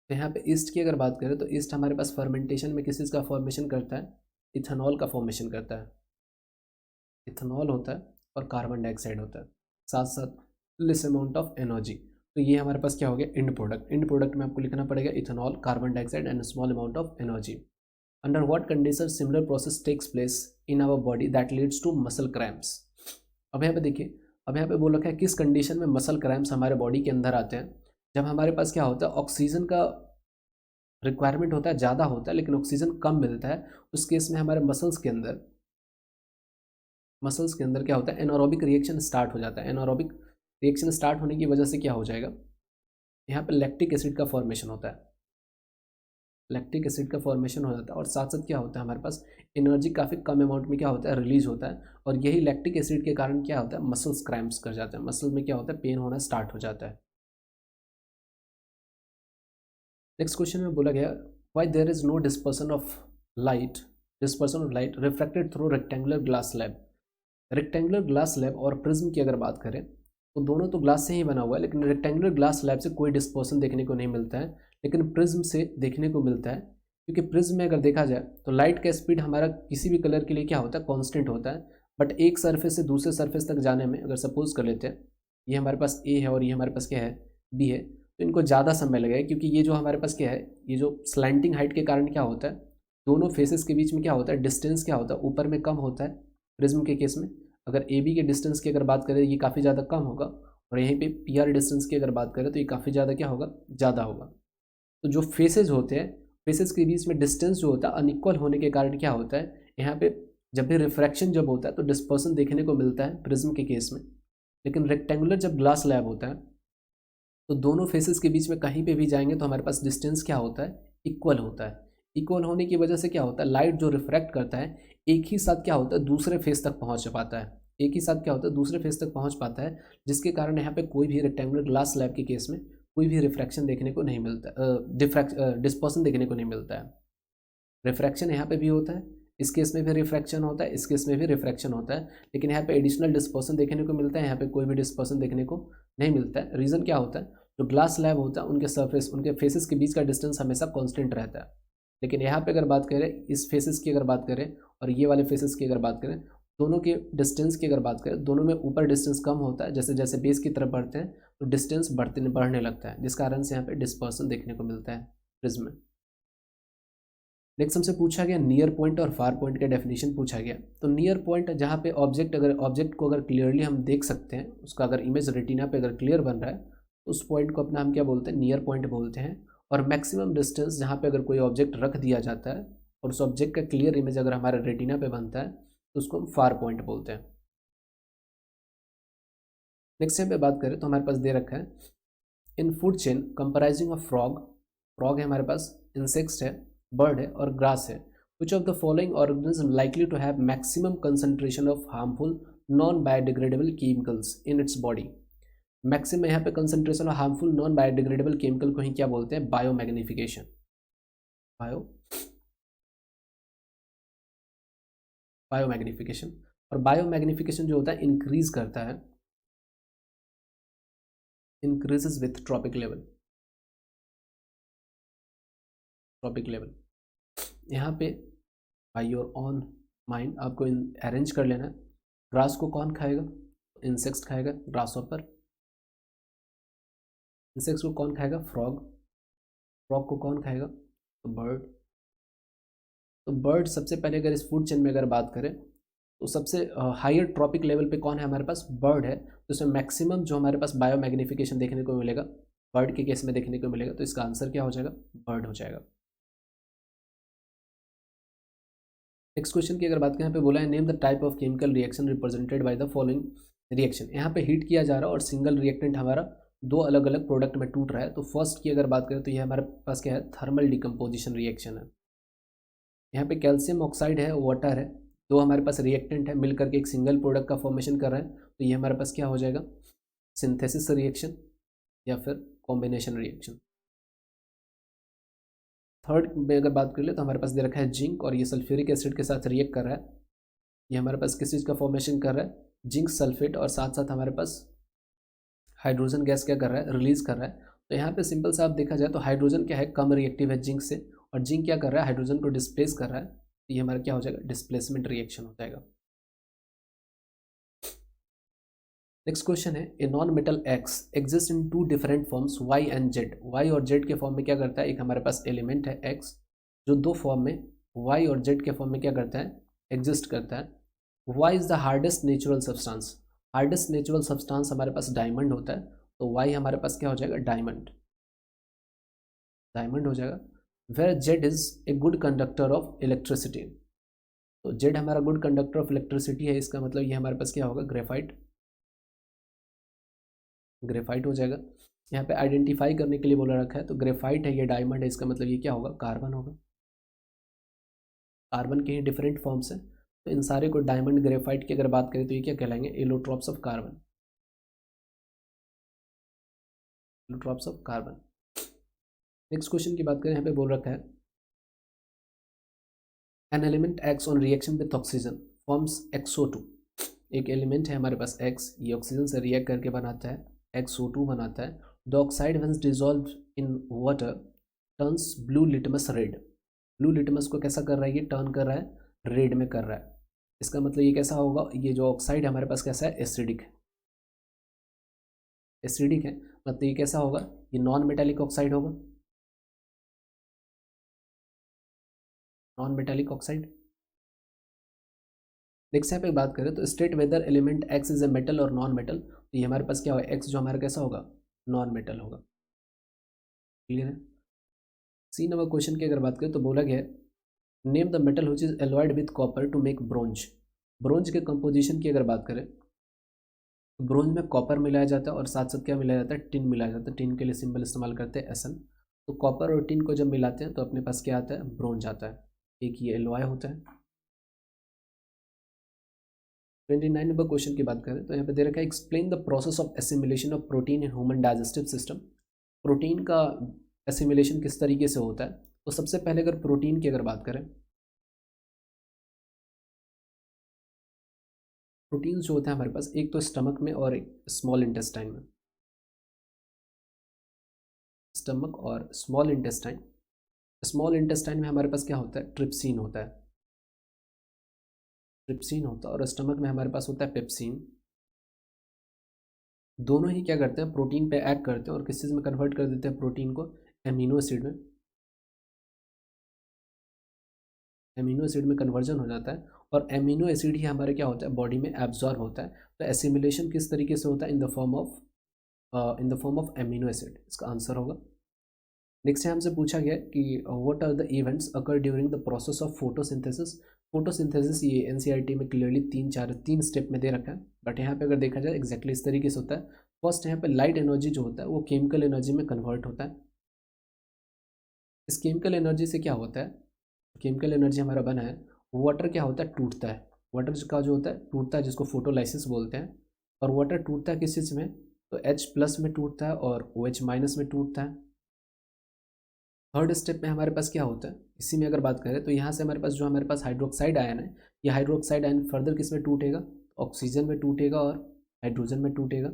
तो यहाँ पे ईस्ट की अगर बात करें तो ईस्ट हमारे पास फर्मेंटेशन में किस चीज़ का फॉर्मेशन करता है, इथेनॉल का फॉर्मेशन करता है। इथेनॉल होता है और कार्बन डाइऑक्साइड होता है, साथ साथ लेस अमाउंट ऑफ एनर्जी। तो ये हमारे पास क्या हो गया, एंड प्रोडक्ट। एंड प्रोडक्ट में आपको लिखना पड़ेगा ethanol, carbon dioxide and small amount of energy. Under what condition similar process takes place in our body that leads to muscle cramps. अब यहाँ पे देखिए, अब यहाँ पे बोल रखा है किस कंडीशन में मसल क्रैम्प्स हमारे बॉडी के अंदर आते हैं, जब हमारे पास क्या होता है, ऑक्सीजन का रिक्वायरमेंट होता है, ज़्यादा होता है लेकिन ऑक्सीजन कम मिलता है। उस केस में हमारे मसल्स के अंदर क्या होता है, एनारोबिक रिएक्शन स्टार्ट हो जाता है। एनारोबिक रिएक्शन स्टार्ट होने की वजह से क्या हो जाएगा, यहाँ पे लैक्टिक एसिड का फॉर्मेशन होता है, लैक्टिक एसिड का फॉर्मेशन हो जाता है। और साथ साथ क्या होता है, हमारे पास एनर्जी काफ़ी कम अमाउंट में क्या होता है, रिलीज होता है। और यही लैक्टिक एसिड के कारण क्या होता है, मसल्स क्रैम्प्स कर जाते हैं, मसल में क्या होता है, पेन होना स्टार्ट हो जाता है। नेक्स्ट क्वेश्चन में बोला गया why there is no dispersion of light refracted through rectangular glass slab. Rectangular glass slab और प्रिज्म की अगर बात करें तो दोनों तो ग्लास से ही बना हुआ है, लेकिन रेक्टेंगुलर ग्लास स्लैब से कोई डिस्पर्सन देखने को नहीं मिलता है, लेकिन प्रिज्म से देखने को मिलता है। क्योंकि प्रिज्म में अगर देखा जाए तो लाइट का स्पीड हमारा किसी भी कलर के लिए क्या होता है, कांस्टेंट होता है। बट एक सरफेस से दूसरे सरफेस तक जाने में अगर सपोज कर लेते हैं ये हमारे पास ए है और ये हमारे पास क्या है, बी है, तो इनको ज़्यादा समय लगेगा। क्योंकि ये जो हमारे पास क्या है, ये जो स्लैंटिंग हाइट के कारण क्या होता है, दोनों फेसेस के बीच में क्या होता है, डिस्टेंस क्या होता है, ऊपर में कम होता है प्रिज्म के केस में। अगर ए बी के डिस्टेंस की अगर बात करें ये काफ़ी ज़्यादा कम होगा, और यहीं पे पी आर डिस्टेंस की अगर बात करें तो ये काफ़ी ज़्यादा क्या होगा, ज़्यादा होगा। तो जो फेसेस होते हैं, फेसेस के बीच में डिस्टेंस जो होता है अनइक्वल होने के कारण क्या होता है, यहाँ पे जब भी रिफ्रैक्शन जब होता है तो डिस्पर्सन देखने को मिलता है प्रिज्म के केस में। लेकिन रेक्टेंगुलर जब ग्लास स्लैब होता है तो दोनों फेसेस के बीच में कहीं पे भी जाएंगे तो हमारे पास डिस्टेंस क्या होता है, इक्वल होता है। इक्वल होने की वजह से क्या होता है, लाइट जो रिफ्रैक्ट करता है एक ही साथ क्या होता है, दूसरे फेस तक पहुंच पाता है, एक ही साथ क्या होता है, दूसरे फेस तक पहुंच पाता है। जिसके कारण यहाँ पे कोई भी रेक्टेंगुलर ग्लास स्लैब के केस में कोई भी रिफ्रैक्शन देखने को नहीं मिलता, डिस्पर्सन देखने को नहीं मिलता है। रिफ्रैक्शन यहाँ पे भी होता है, इस केस में भी रिफ्रैक्शन होता है, इस केस में भी रिफ्रैक्शन होता है, लेकिन यहाँ पे एडिशनल डिस्पर्सन देखने को मिलता है, यहाँ पे कोई भी डिस्पर्सन देखने को नहीं मिलता है। रीज़न क्या होता है, जो ग्लास स्लैब होता है उनके सरफेस, उनके फेसेस के बीच का डिस्टेंस हमेशा कांस्टेंट रहता है। लेकिन यहाँ पे अगर बात करें इस फेसेस की अगर बात करें और ये वाले फेसेस की अगर बात करें, दोनों के डिस्टेंस की अगर बात करें, दोनों में ऊपर डिस्टेंस कम होता है। जैसे जैसे बेस की तरफ बढ़ते हैं तो डिस्टेंस बढ़ने लगता है, जिस कारण से यहाँ पे डिस्पर्सन देखने को मिलता है प्रिज्म में। नेक्स्ट हमसे पूछा गया नियर पॉइंट और फार पॉइंट का डेफिनेशन पूछा गया। तो नियर पॉइंट जहाँ पे ऑब्जेक्ट को अगर क्लियरली हम देख सकते हैं, उसका अगर इमेज रेटिना पे अगर क्लियर बन रहा है तो उस पॉइंट को अपना हम क्या बोलते हैं, नियर पॉइंट बोलते हैं। और मैक्सिमम डिस्टेंस जहाँ पे अगर कोई ऑब्जेक्ट रख दिया जाता है और उस ऑब्जेक्ट का क्लियर इमेज अगर हमारे रेटिना पे बनता है तो उसको हम फार पॉइंट बोलते हैं। नेक्स्ट टाइम पे बात करें तो हमारे पास दे रखा है इन food chain comprising of frog है हमारे पास, इंसेक्ट्स है, बर्ड है और ग्रास है। Which of the following organism likely to have maximum concentration of harmful non biodegradable chemicals in its body. Maximum यहाँ पे concentration of harmful non biodegradable chemical को ही क्या बोलते हैं, बायोमैग्निफिकेशन। बायोमैग्निफिकेशन। और बायोमैग्निफिकेशन जो होता है इंक्रीज करता है, इंक्रीजेस विथ ट्रॉपिक लेवल। यहाँ पे बाय योर ऑन माइंड आपको अरेंज कर लेना है। ग्रास को कौन खाएगा, इंसेक्ट्स खाएगा, ग्रास ऑपर। इंसेक्ट्स को कौन खाएगा, फ्रॉग को कौन खाएगा, तो बर्ड। तो बर्ड सबसे पहले अगर इस फूड चेन में अगर बात करें तो सबसे हायर ट्रॉपिक लेवल पे कौन है हमारे पास, बर्ड है। तो इसमें मैक्सिमम जो हमारे पास बायोमैग्निफिकेशन देखने को मिलेगा बर्ड के केस में देखने को मिलेगा। तो इसका आंसर क्या हो जाएगा, बर्ड हो जाएगा। नेक्स्ट क्वेश्चन की अगर बात करें, यहाँ पे बोला है name the type of chemical reaction represented by the following reaction. यहाँ पे हीट किया जा रहा है और सिंगल रिएक्टेंट हमारा दो अलग अलग प्रोडक्ट में टूट रहा है। तो फर्स्ट की अगर बात करें तो ये हमारे पास क्या है, थर्मल डिकम्पोजिशन रिएक्शन है। यहाँ पे कैल्शियम ऑक्साइड है, वाटर है, दो हमारे पास रिएक्टेंट है, मिल करके एक सिंगल प्रोडक्ट का फॉर्मेशन कर रहा है, तो ये हमारे पास क्या हो जाएगा, सिंथेसिस रिएक्शन या फिर कॉम्बिनेशन रिएक्शन। थर्ड में अगर बात कर ले तो हमारे पास दे रखा है जिंक, और ये सल्फ्यूरिक एसिड के साथ रिएक्ट कर रहा है। ये हमारे पास किस चीज़ का फॉर्मेशन कर रहा है, जिंक सल्फेट, और साथ साथ हमारे पास हाइड्रोजन गैस क्या कर रहा है, रिलीज कर रहा है। तो यहाँ पे सिंपल सा आप देखा जाए तो हाइड्रोजन क्या है, कम रिएक्टिव है जिंक से, और जिंक क्या कर रहा है, हाइड्रोजन को डिस्प्लेस कर रहा है। तो ये हमारा क्या हो जाएगा, डिस्प्लेसमेंट रिएक्शन हो जाएगा। नेक्स्ट क्वेश्चन है, a non metal X exist in two different forms Y and Z. Y और जेड के फॉर्म में क्या करता है, एक हमारे पास एलिमेंट है एक्स जो दो फॉर्म में वाई और जेड के फॉर्म में क्या करता है, एग्जिस्ट करता है। Y is the hardest natural substance. Hardest natural substance हमारे पास डायमंड होता है, तो वाई हमारे पास क्या हो जाएगा, डायमंड, डायमंड हो जाएगा। Where Z is a good conductor of electricity. तो जेड हमारा गुड कंडक्टर ऑफ इलेक्ट्रिसिटी है, इसका मतलब ये हमारे पास क्या होगा, ग्रेफाइट, ग्रेफाइट हो जाएगा। यहाँ पे आइडेंटिफाई करने के लिए बोला रखा है, तो ग्रेफाइट है, ये डायमंड है, इसका मतलब ये क्या होगा, कार्बन होगा। कार्बन के ही डिफरेंट फॉर्म्स हैं, तो इन सारे को डायमंड ग्रेफाइट की अगर बात करें तो ये क्या कहलाएंगे, allotropes of carbon, allotropes of carbon. Next question की बात करें, यहाँ पे बोल रखा है an element X on reaction with oxygen forms XO2। एक एलिमेंट है हमारे पास एक्स, ये ऑक्सीजन से रिएक्ट करके बनाता है XO2 बनाता है। The oxide when dissolve in water turns blue litmus red. Blue litmus को कैसा कर रहा है, ये टर्न कर रहा है रेड में कर रहा है। इसका मतलब ये कैसा होगा, ये जो ऑक्साइड हमारे पास कैसा है, एसिडिक है, एसिडिक है, मतलब ये कैसा होगा, ये नॉन मेटालिक ऑक्साइड होगा, नॉन मेटालिक ऑक्साइड। नेक्स्ट यहाँ पे बात करें तो state whether element x is a metal और नॉन मेटल। तो ये हमारे पास क्या होगा, एक्स जो हमारा कैसा होगा, नॉन मेटल होगा। क्लियर है। सी नंबर क्वेश्चन की अगर बात करें तो बोला गया है name the metal which is alloyed with copper two make bronze. Bronze के कंपोजिशन की अगर बात करें तो ब्रोंज में कॉपर मिलाया जाता है और साथ साथ क्या मिलाया जाता है, टिन मिलाया जाता है। टिन के लिए सिंबल इस्तेमाल करते हैं SN। तो कॉपर और टिन को जब मिलाते हैं तो अपने पास क्या आता है, ब्रोंज आता है। एक ये एलॉय होता है। 29 नंबर क्वेश्चन की बात करें तो यहाँ पे दे रखा है explain the process of assimilation of protein in human digestive system. Protein का एसिमिलेशन किस तरीके से होता है। तो सबसे पहले अगर प्रोटीन की अगर बात करें, प्रोटीन्स जो होता है हमारे पास, एक तो स्टमक में और एक स्मॉल इंटेस्टाइन में, स्टमक और स्मॉल इंटेस्टाइन। स्मॉल इंटेस्टाइन में हमारे पास क्या होता है, ट्रिप्सिन होता है, ट्रिप्सिन होता है, और स्टमक में हमारे पास होता है पेप्सिन। दोनों ही क्या करते हैं, प्रोटीन पे एक्ट करते हैं और किस चीज़ में कन्वर्ट कर देते हैं प्रोटीन को, एमिनो एसिड में, एमिनो एसिड में कन्वर्जन हो जाता है। और एमिनो एसिड ही हमारे क्या होता है, बॉडी में एब्जॉर्ब होता है। तो एसिमिलेशन किस तरीके से होता है, in the form of amino acid, इसका आंसर होगा। नेक्स्ट है हमसे पूछा गया कि what are the events occur during the process of photosynthesis. Photosynthesis ये एनसीईआरटी में क्लियरली तीन स्टेप में दे रखा है, बट यहाँ पे अगर देखा जाए एक्जैक्टली इस तरीके से होता है। फर्स्ट यहाँ पे लाइट एनर्जी जो होता है वो केमिकल एनर्जी में कन्वर्ट होता है। इस केमिकल एनर्जी से क्या होता है, केमिकल एनर्जी हमारा बना है, वाटर क्या होता है, टूटता है। वाटर का जो होता है टूटता है, जिसको फोटोलाइसिस बोलते हैं। और वाटर टूटता है किस चीज़ में, तो H+ में टूटता है और OH- में टूटता है। थर्ड स्टेप में हमारे पास क्या होता है, इसी में अगर बात करें तो यहाँ से हमारे पास जो हमारे पास हाइड्रोक्साइड आयन है, ये हाइड्रोक्साइड आयन फर्दर किस में टूटेगा, ऑक्सीजन में टूटेगा और हाइड्रोजन में टूटेगा।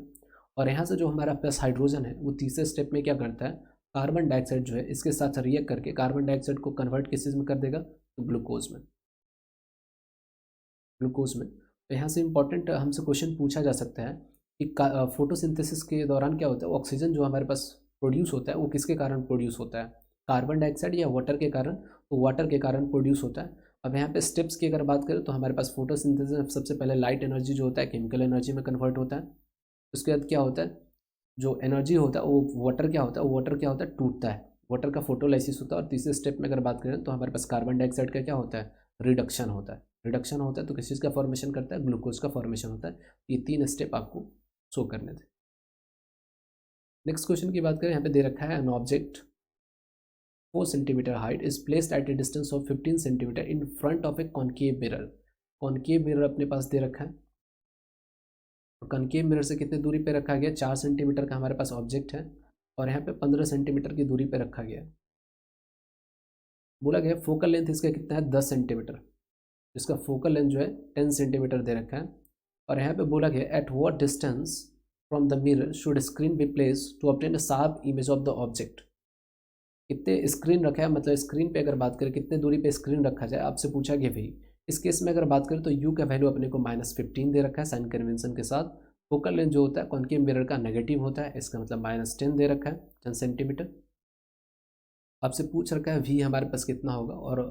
और यहाँ से जो हमारा पास हाइड्रोजन है वो तीसरे स्टेप में क्या करता है, कार्बन डाइऑक्साइड जो है इसके साथ रिएक्ट करके कार्बन डाइऑक्साइड को कन्वर्ट किस चीज़ में कर देगा, तो ग्लूकोज में, ग्लूकोज में। तो यहाँ से इंपॉर्टेंट हमसे क्वेश्चन पूछा जा सकता है कि फोटोसिंथेसिस के दौरान क्या होता है, ऑक्सीजन जो हमारे पास प्रोड्यूस होता है वो किसके कारण प्रोड्यूस होता है, कार्बन डाइऑक्साइड या वाटर के कारण। तो वाटर के कारण प्रोड्यूस होता है। अब यहाँ पे स्टेप्स की अगर बात करें तो हमारे पास फोटोसिंथेसिस में सबसे पहले लाइट एनर्जी जो होता है केमिकल एनर्जी में कन्वर्ट होता है। उसके बाद क्या होता है, जो एनर्जी होता है वो वाटर क्या होता है, वाटर क्या होता है, टूटता है, वाटर का फोटोलाइसिस होता है। और तीसरे स्टेप में अगर बात करें तो हमारे पास कार्बन डाइऑक्साइड का क्या होता है, रिडक्शन होता है। रिडक्शन होता है तो किस चीज़ का फॉर्मेशन करता है, ग्लूकोज का फॉर्मेशन होता है। ये तीन स्टेप आपको शो करने थे। नेक्स्ट क्वेश्चन की बात करें, यहाँ पे दे रखा है an object 4 centimetre height is placed at A distance of 15 centimetre in front of a concave mirror. Concave mirror अपने पास दे रखा है, और कॉन्केव मिरर से कितने दूरी पे रखा गया, 4 सेंटीमीटर का हमारे पास ऑब्जेक्ट है, और यहाँ पे 15 सेंटीमीटर की दूरी पे रखा गया है। बोला गया फोकल लेंथ इसका कितना है, 10 सेंटीमीटर। इसका फोकल लेंथ जो है 10 सेंटीमीटर दे रखा है, और यहाँ पे बोला गया at what distance from the mirror should screen be place to obtain a sharp image of the object. कितने स्क्रीन रखा है, मतलब स्क्रीन पे अगर बात करें कितने दूरी पे स्क्रीन रखा जाए, आपसे पूछा गया भाई। इस केस में अगर बात करें तो यू का वैल्यू अपने को -15 दे रखा है साइन कन्वेंशन के साथ। फोकल लेंथ जो होता है कॉन्केव मिरर का नेगेटिव होता है, इसका मतलब -10 दे रखा है, 10 सेंटीमीटर। आपसे पूछ रखा है वी हमारे पास कितना होगा, और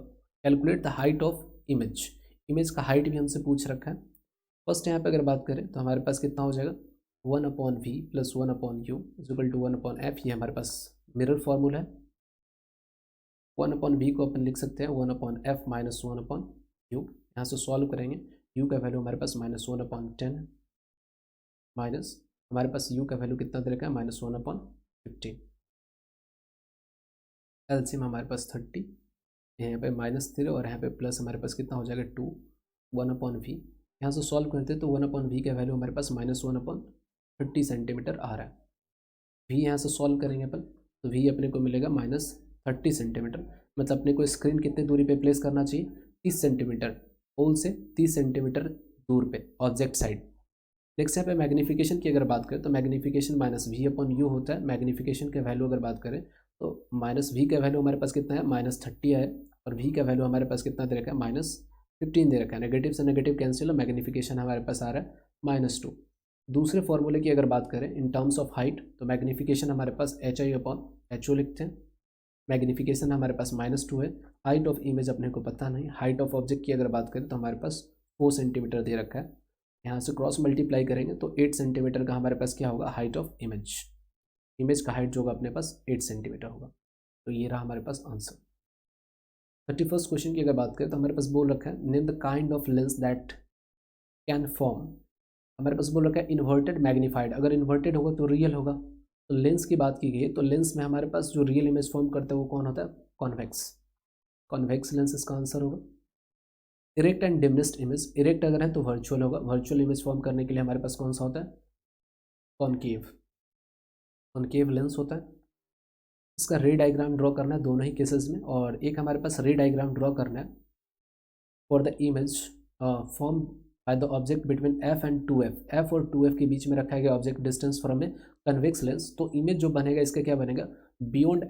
calculate the height of image. Image का हाइट भी हमसे पूछ रखा है। फर्स्ट यहाँ पे अगर बात करें तो हमारे पास कितना हो जाएगा, 1/v plus 1/u is equal to 1/f। ये हमारे पास मिरर फॉर्मूला है। 1/v को अपन लिख सकते हैं 1/f माइनस 1/u। यहाँ से सॉल्व करेंगे, u का वैल्यू हमारे पास -1/10 है, माइनस हमारे पास u का वैल्यू कितना दे रखा है, -1/15। एलसीएम हमारे पास 30, यहाँ पे -3 और यहाँ पे प्लस हमारे पास कितना हो जाएगा 2, 1/v। यहाँ से सॉल्व करते तो 1/v का वैल्यू हमारे पास -1/30 सेंटीमीटर आ रहा है। v यहाँ से सॉल्व करेंगे अपन तो v अपने को मिलेगा -30 सेंटीमीटर। मतलब अपने को स्क्रीन कितने दूरी पे प्लेस करना चाहिए, 30 सेंटीमीटर, पोल से 30 सेंटीमीटर दूर पे ऑब्जेक्ट साइड। नेक्स्ट यहाँ पे मैग्नीफिकेशन की अगर बात करें तो मैग्नीफिकेशन -v/u होता है। मैग्नीफिकेशन के वैल्यू अगर बात करें तो -v का वैल्यू हमारे पास कितना है, -30 है, और v का वैल्यू हमारे पास कितना दे रखा है, -15 दे रखा है। नेगेटिव से नेगेटिव कैंसिल हो, मैग्नीफिकेशन हमारे पास आ रहा है -2। दूसरे फॉर्मूले की अगर बात करें इन टर्म्स ऑफ हाइट तो मैग्नीफिकेशन हमारे पास HI/HO लिखते हैं। मैग्नीफिकेशन हमारे पास -2 है। हाइट ऑफ इमेज अपने को पता नहीं। हाइट ऑफ ऑब्जेक्ट की अगर बात करें तो हमारे पास 4 सेंटीमीटर दे रखा है। यहाँ से क्रॉस मल्टीप्लाई करेंगे तो 8 सेंटीमीटर का हमारे पास क्या होगा, हाइट ऑफ इमेज। इमेज का हाइट जो होगा अपने पास 8 सेंटीमीटर होगा। तो ये रहा हमारे पास आंसर। 31st क्वेश्चन की अगर बात करें तो हमारे पास बोल रखा है name the kind of lens that can form. हमारे पास बोल रखा है इन्वर्टेड मैग्नीफाइड। अगर इन्वर्टेड होगा तो रियल होगा। तो लेंस की बात की गई है तो लेंस में हमारे पास जो रियल इमेज फॉर्म करता है वो कौन होता है, कॉन्वेक्स। कॉन्वेक्स लेंस इसका आंसर होगा। Erect and diminished image, erect अगर है तो वर्चुअल होगा। वर्चुअल इमेज फॉर्म करने के लिए हमारे पास कौन सा होता है, कॉनकेव। कॉनकेव लेंस होता है। इसका रे डायग्राम ड्रॉ करना है दोनों ही केसेस में, और एक हमारे पास रे डायग्राम ड्रॉ करना है for the image form by the object between f and 2f। f और 2f के बीच में रखा गया object distance from a convex lens. तो इमेज जो बनेगा इसका क्या बनेगा, बियॉन्ड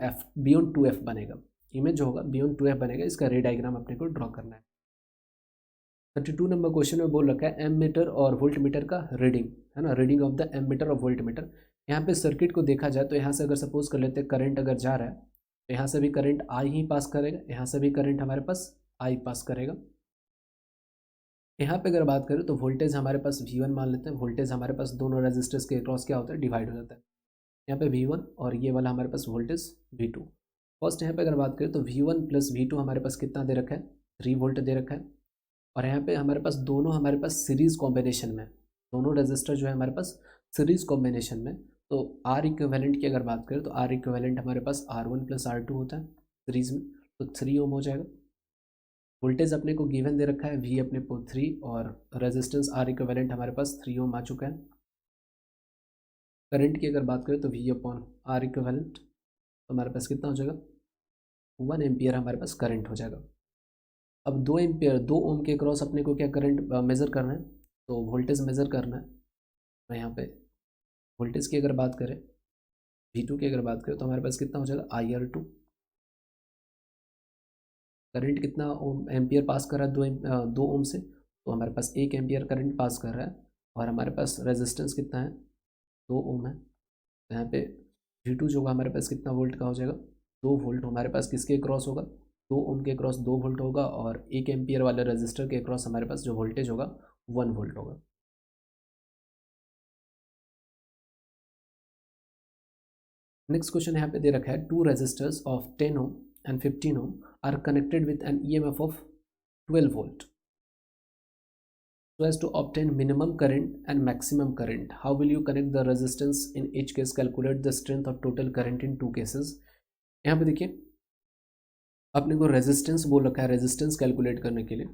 2f बनेगा। इमेज जो होगा बियॉन्ड 2f बनेगा। इसका रे डायग्राम अपने को ड्रॉ करना है। 32 नंबर क्वेश्चन में बोल रखा है एम मीटर और वोल्ट मीटर का रीडिंग, है ना, reading of the ammeter और वोल्ट मीटर। यहाँ पे सर्किट को देखा जाए तो यहाँ से अगर सपोज कर लेते हैं करंट अगर जा रहा है तो यहाँ से भी करंट आई ही पास करेगा, यहाँ से भी करंट हमारे पास आई पास करेगा। यहाँ पे अगर बात करें तो वोल्टेज हमारे पास V1 मान लेते हैं। वोल्टेज हमारे पास दोनों रेजिस्टर्स के क्रॉस क्या होता है, डिवाइड हो जाता है। यहाँ पे V1 और ये वाला हमारे पास वोल्टेज V2। फर्स्ट यहाँ पे अगर बात करें तो V1 प्लस V2 हमारे पास कितना दे रखा है, 3 वोल्ट दे रखा है। और यहाँ पे हमारे पास दोनों हमारे पास सीरीज कॉम्बिनेशन में, दोनों रेजिस्टर जो है हमारे पास सीरीज कॉम्बिनेशन में। तो R इक्विवेलेंट की अगर बात करें तो R इक्विवेलेंट हमारे पास R1 प्लस R2 होता है सीरीज में, तो 3 ओम हो जाएगा। वोल्टेज अपने को गिवन दे रखा है V अपने को 3 और रेजिस्टेंस R इक्विवेलेंट हमारे पास 3 ओम आ चुका है। करंट की अगर बात करें तो V/R इक्विवेलेंट तो हमारे पास कितना हो जाएगा, 1 एम्पियर हमारे पास करंट हो जाएगा। अब 2 एम्पियर 2 ओम के क्रॉस अपने को क्या करंट मेज़र करना है, तो वोल्टेज मेज़र करना है। मैं यहाँ पे वोल्टेज की अगर बात करें V2 की अगर बात करें तो हमारे पास कितना हो जाएगा IR2। करंट कितना ओम एम्पियर पास कर रहा है 2 ओम से, तो हमारे पास 1 एम्पियर करंट पास कर रहा है। और हमारे पास रेजिस्टेंस कितना है, 2 ओम है। तो यहाँ पे V2 जो होगा हमारे पास कितना वोल्ट का हो जाएगा, 2 वोल्ट हमारे पास किसके क्रॉस होगा, 2 ओम के क्रॉस 2 वोल्ट होगा। और 1 एम्पियर वाले रजिस्टर के क्रॉस हमारे पास जो वोल्टेज होगा 1 वोल्ट होगा। नेक्स्ट क्वेश्चन यहाँ पे दे रखा है 2 resistors of 10 ohm and 15 ohm are connected with an EMF of 12 volt so as to obtain minimum current and maximum current. How will you connect the resistance in each case? Calculate the strength of total current in 2 cases. यहाँ पे देखिए अपने को resistance बोल रखा है, resistance calculate करने के लिए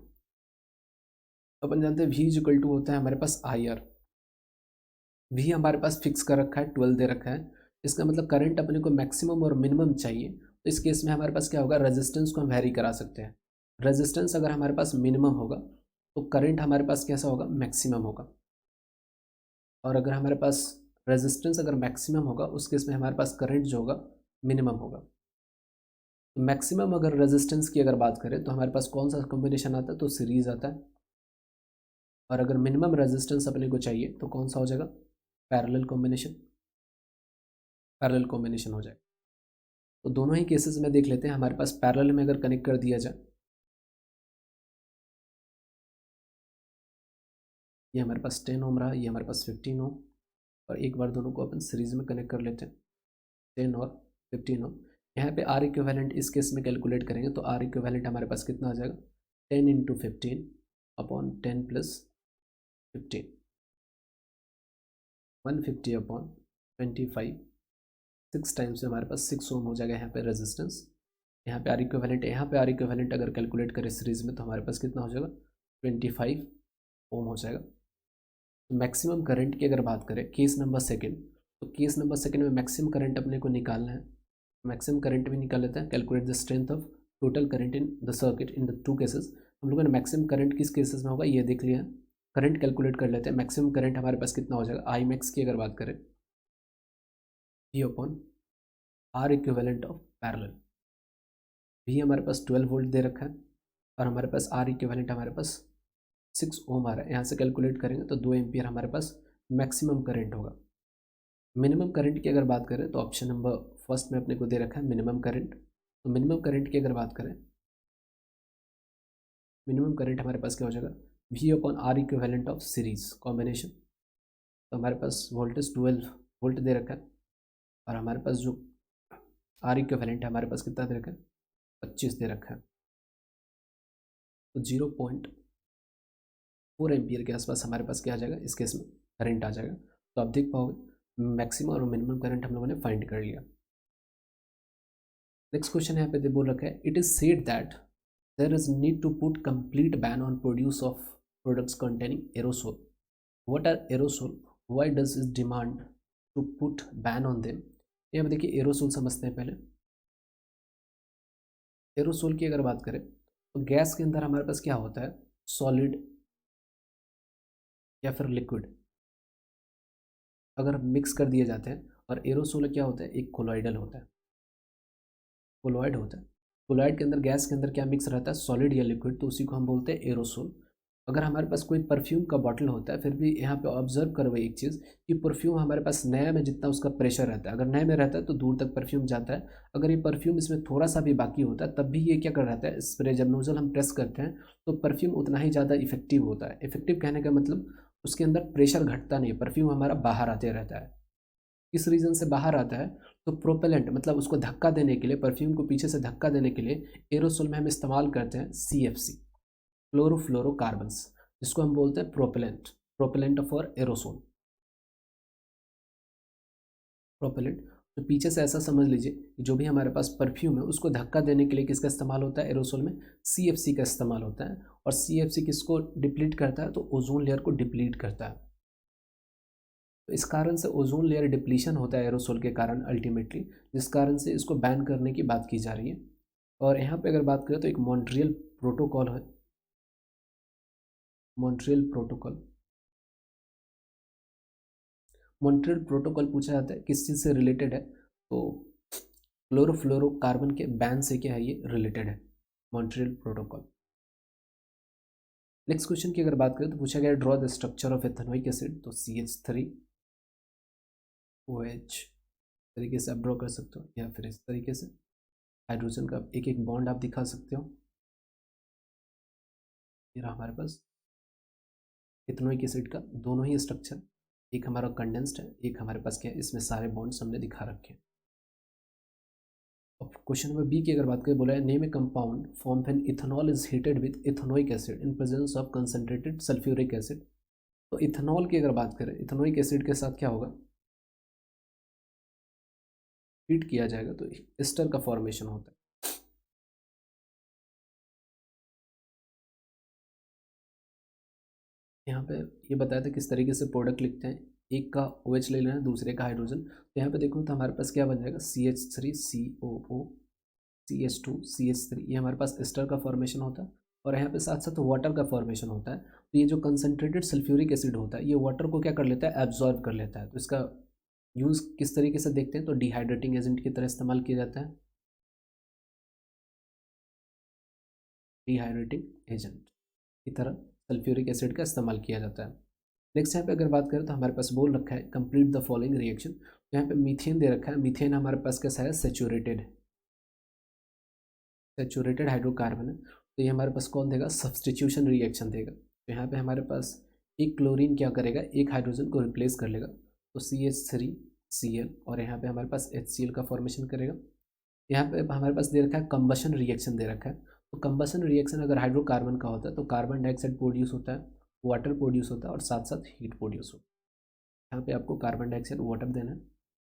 अपन जानते हैं V इज इक्वल टू होता है हमारे पास IR। V हमारे पास फिक्स कर रखा है, 12 दे रखा है। इसका मतलब करंट अपने को मैक्सिमम और मिनिमम चाहिए, तो इस केस में हमारे पास क्या होगा, रेजिस्टेंस को हम वेरी करा सकते हैं। रेजिस्टेंस अगर हमारे पास मिनिमम होगा तो करंट हमारे पास कैसा होगा, मैक्सिमम होगा। और अगर हमारे पास रेजिस्टेंस अगर मैक्सिमम होगा उस केस में हमारे पास करंट जो होगा मिनिमम होगा। तो मैक्सिमम अगर रेजिस्टेंस की अगर बात करें तो हमारे पास कौन सा कॉम्बिनेशन आता है, तो सीरीज आता है। और अगर मिनिमम रेजिस्टेंस अपने को चाहिए तो कौन सा हो जाएगा, पैरेलल कॉम्बिनेशन, पैरेलल कॉम्बिनेशन हो जाएगा। तो दोनों ही केसेस में देख लेते हैं, हमारे पास पैरेलल में अगर कनेक्ट कर दिया जाए, ये हमारे पास 10 ओम रहा, ये हमारे पास 15 ओम, और एक बार दोनों को अपन सीरीज में कनेक्ट कर लेते हैं, 10 और 15 ओम। यहाँ पे आर इक्विवेलेंट इस केस में कैलकुलेट करेंगे तो आर इक्विवेलेंट हमारे पास कितना आ जाएगा, 10 into 15 upon 10 plus 15, 150 upon 25, 6 times से हमारे पास 6 ओम हो जाएगा यहाँ पे रेजिस्टेंस। यहाँ पे आर इक्विवेलेंट, यहाँ पे आर इक्विवेलेंट अगर कैलकुलेट करें सीरीज में तो हमारे पास कितना हो जाएगा, 25 ओम हो जाएगा। मैक्सिमम करंट की अगर बात करें केस नंबर सेकंड, तो केस नंबर सेकंड में मैक्सिमम करंट अपने को निकालना है। मैक्सिमम करंट भी निकाल लेते हैं, calculate the strength of total current in the circuit in the two cases. हम लोगों ने मैक्सिमम करंट किस केसेस में होगा ये देख लिया, करंट कैलकुलेट कर लेते हैं। मैक्सिमम करंट हमारे पास कितना हो जाएगा, आई मैक्स की अगर बात करें, V upon R equivalent of parallel. V हमारे पास 12 वोल्ट दे रखा है और हमारे पास आर इक्विवेलेंट हमारे पास 6 ओम आ रहा है। यहाँ से कैलकुलेट करेंगे तो 2 एम्पियर हमारे पास मैक्सिमम करंट होगा। मिनिमम करंट की अगर बात करें तो ऑप्शन नंबर फर्स्ट में अपने को दे रखा है मिनिमम करंट। तो मिनिमम करंट की अगर बात करें, मिनिमम करंट हमारे पास क्या हो जाएगा, V upon R equivalent of series combination. तो हमारे पास वोल्टेज 12 वोल्ट दे रखा है और हमारे पास जो आर इक्विवेलेंट है हमारे पास कितना दे रखा है, 25 दे रखा है। तो 0.4 एम्पियर के आसपास हमारे पास क्या आ जाएगा, इस केस में करंट आ जाएगा। तो आप देख पाओगे मैक्सिमम और मिनिमम करंट हम लोगों ने फाइंड कर लिया। नेक्स्ट क्वेश्चन यहाँ पे बोल रखा है, it is said that there is need to put complete ban on produce of products containing aerosol. What are aerosol, why does is demand to put ban on them. यहाँ पे देखिए aerosol समझते हैं पहले। एरोसोल की अगर बात करें तो गैस के अंदर हमारे पास क्या होता है, सॉलिड या फिर लिक्विड अगर मिक्स कर दिए जाते हैं। और एरोसोल क्या होता है, एक कोलॉइडल होता है, कोलॉइड होता है। कोलॉइड के अंदर गैस के अंदर क्या मिक्स रहता है, सॉलिड या लिक्विड, तो उसी को हम बोलते हैं एरोसोल। अगर हमारे पास कोई परफ्यूम का बॉटल होता है, फिर भी यहाँ पे ऑब्जर्व करो एक चीज़ कि परफ्यूम हमारे पास नया में जितना उसका प्रेशर रहता है, अगर नए में रहता है तो दूर तक परफ्यूम जाता है। अगर ये परफ्यूम इसमें थोड़ा सा भी बाकी होता है तब भी ये क्या कर रहता है, स्प्रे जब नोजल हम प्रेस करते हैं तो परफ्यूम उतना ही ज़्यादा इफेक्टिव होता है। इफेक्टिव कहने का मतलब उसके अंदर प्रेशर घटता नहीं, परफ्यूम हमारा बाहर आते रहता है। किस रीज़न से बाहर आता है, तो प्रोपेलेंट मतलब उसको धक्का देने के लिए, परफ्यूम को पीछे से धक्का देने के लिए एरोसोल में हम इस्तेमाल करते हैं CFC, क्लोरोफ्लोरोकार्बन्स, जिसको हम बोलते हैं propellant, propellant for aerosol, propellant. तो पीछे से ऐसा समझ लीजिए कि जो भी हमारे पास परफ्यूम है उसको धक्का देने के लिए किसका इस्तेमाल होता है, एरोसोल में CFC का इस्तेमाल होता है। और CFC किसको डिप्लीट करता है, तो ओजोन लेयर को डिप्लीट करता है। तो इस कारण से ओजोन लेयर डिप्लीशन होता है एरोसोल के कारण अल्टीमेटली, जिस कारण से इसको बैन करने की बात की जा रही है। और यहाँ पे अगर बात करें तो एक मॉन्ट्रियल प्रोटोकॉल है, मॉन्ट्रियल प्रोटोकॉल। मॉन्ट्रियल प्रोटोकॉल पूछा जाता है किस चीज़ से रिलेटेड है, तो क्लोरोफ्लोरोकार्बन के बैन से क्या है ये रिलेटेड है, मॉन्ट्रियल प्रोटोकॉल। नेक्स्ट क्वेश्चन की अगर बात करें तो पूछा गया draw the structure of ethanoic acid. तो CH3OH तरीके से आप ड्रॉ कर सकते हो, या फिर इस तरीके से हाइड्रोजन का एक एक बॉन्ड आप दिखा सकते हो। ये रहा हमारे पास एथेनोइक एसिड का दोनों ही स्ट्रक्चर, एक हमारा कंडेंस्ड है, एक हमारे पास क्या है, इसमें सारे बॉन्ड्स हमने दिखा रखे हैं। अब क्वेश्चन नंबर बी की अगर बात करें, बोला है name A compound form when ethanol is heated with ethanoic acid in presence of concentrated sulphuric acid. तो इथेनॉल की अगर बात करें, इथेनोइक एसिड के साथ क्या होगा, हीट किया जाएगा तो एस्टर का फॉर्मेशन होता है। यहाँ पे ये बताया था किस तरीके से प्रोडक्ट लिखते हैं, एक का OH ले लेना है, दूसरे का हाइड्रोजन। तो यहाँ पे देखो तो हमारे पास क्या बन जाएगा, CH3 COO CH2 CH3, ये हमारे पास एस्टर का फॉर्मेशन होता है। और यहाँ पे साथ साथ वाटर का फॉर्मेशन होता है। तो ये जो कंसनट्रेटेड सल्फ्यूरिक एसिड होता है, ये वाटर को क्या कर लेता है, एब्जॉर्ब कर लेता है। तो इसका यूज़ किस तरीके से देखते हैं, तो डिहाइड्रेटिंग एजेंट की तरह इस्तेमाल किया जाता है, डिहाइड्रेटिंग एजेंट की तरह सल्फ्यूरिक एसिड का इस्तेमाल किया जाता है। नेक्स्ट यहाँ पे अगर बात करें तो हमारे पास बोल रखा है कंप्लीट द फॉलोइंग रिएक्शन। यहाँ पे मीथेन दे रखा है, मीथेन हमारे पास कैसा है, सेचुरेटेड हाइड्रोकार्बन है। तो ये हमारे पास कौन देगा, सब्सटीट्यूशन रिएक्शन देगा। तो यहाँ पे हमारे पास एक क्लोरीन क्या करेगा, एक हाइड्रोजन को रिप्लेस कर लेगा, तो CH3Cl, और यहाँ पे हमारे पास HCl का फॉर्मेशन करेगा। यहाँ पे हमारे पास दे रखा है कंबशन रिएक्शन दे रखा है। तो कंबशन रिएक्शन अगर हाइड्रोकार्बन का होता है तो कार्बन डाइऑक्साइड प्रोड्यूस होता है, वाटर प्रोड्यूस होता है, और साथ साथ हीट प्रोड्यूस होता है। यहाँ पे आपको कार्बन डाइऑक्साइड वाटर देना है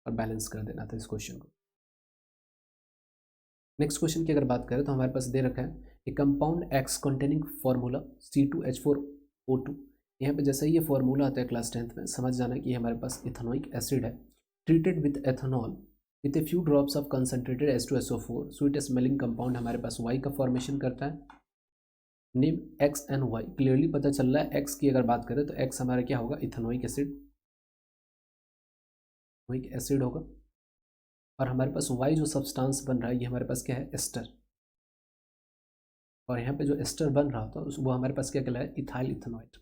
और बैलेंस कर देना था इस क्वेश्चन को। नेक्स्ट क्वेश्चन की अगर बात करें तो हमारे पास दे रखा है ए compound x containing formula C2H4O2। यहाँ पे जैसे ही ये फार्मूला आता है क्लास 10th में, समझ जाना कि हमारे पास इथेनोइक एसिड है, treated with ethanol with a few drops of concentrated H2SO4, sweet smelling compound हमारे पास Y का फॉर्मेशन करता है। Name X and Y, clearly पता चल रहा है X की अगर बात करें तो X हमारा क्या होगा, इथेनोइक एसिड होगा। और हमारे पास Y जो सब्सटेंस बन रहा है ये हमारे पास क्या है, एस्टर। और यहाँ पे जो एस्टर बन रहा था वो हमारे पास क्या कहलाया, इथाइल इथेनॉइड।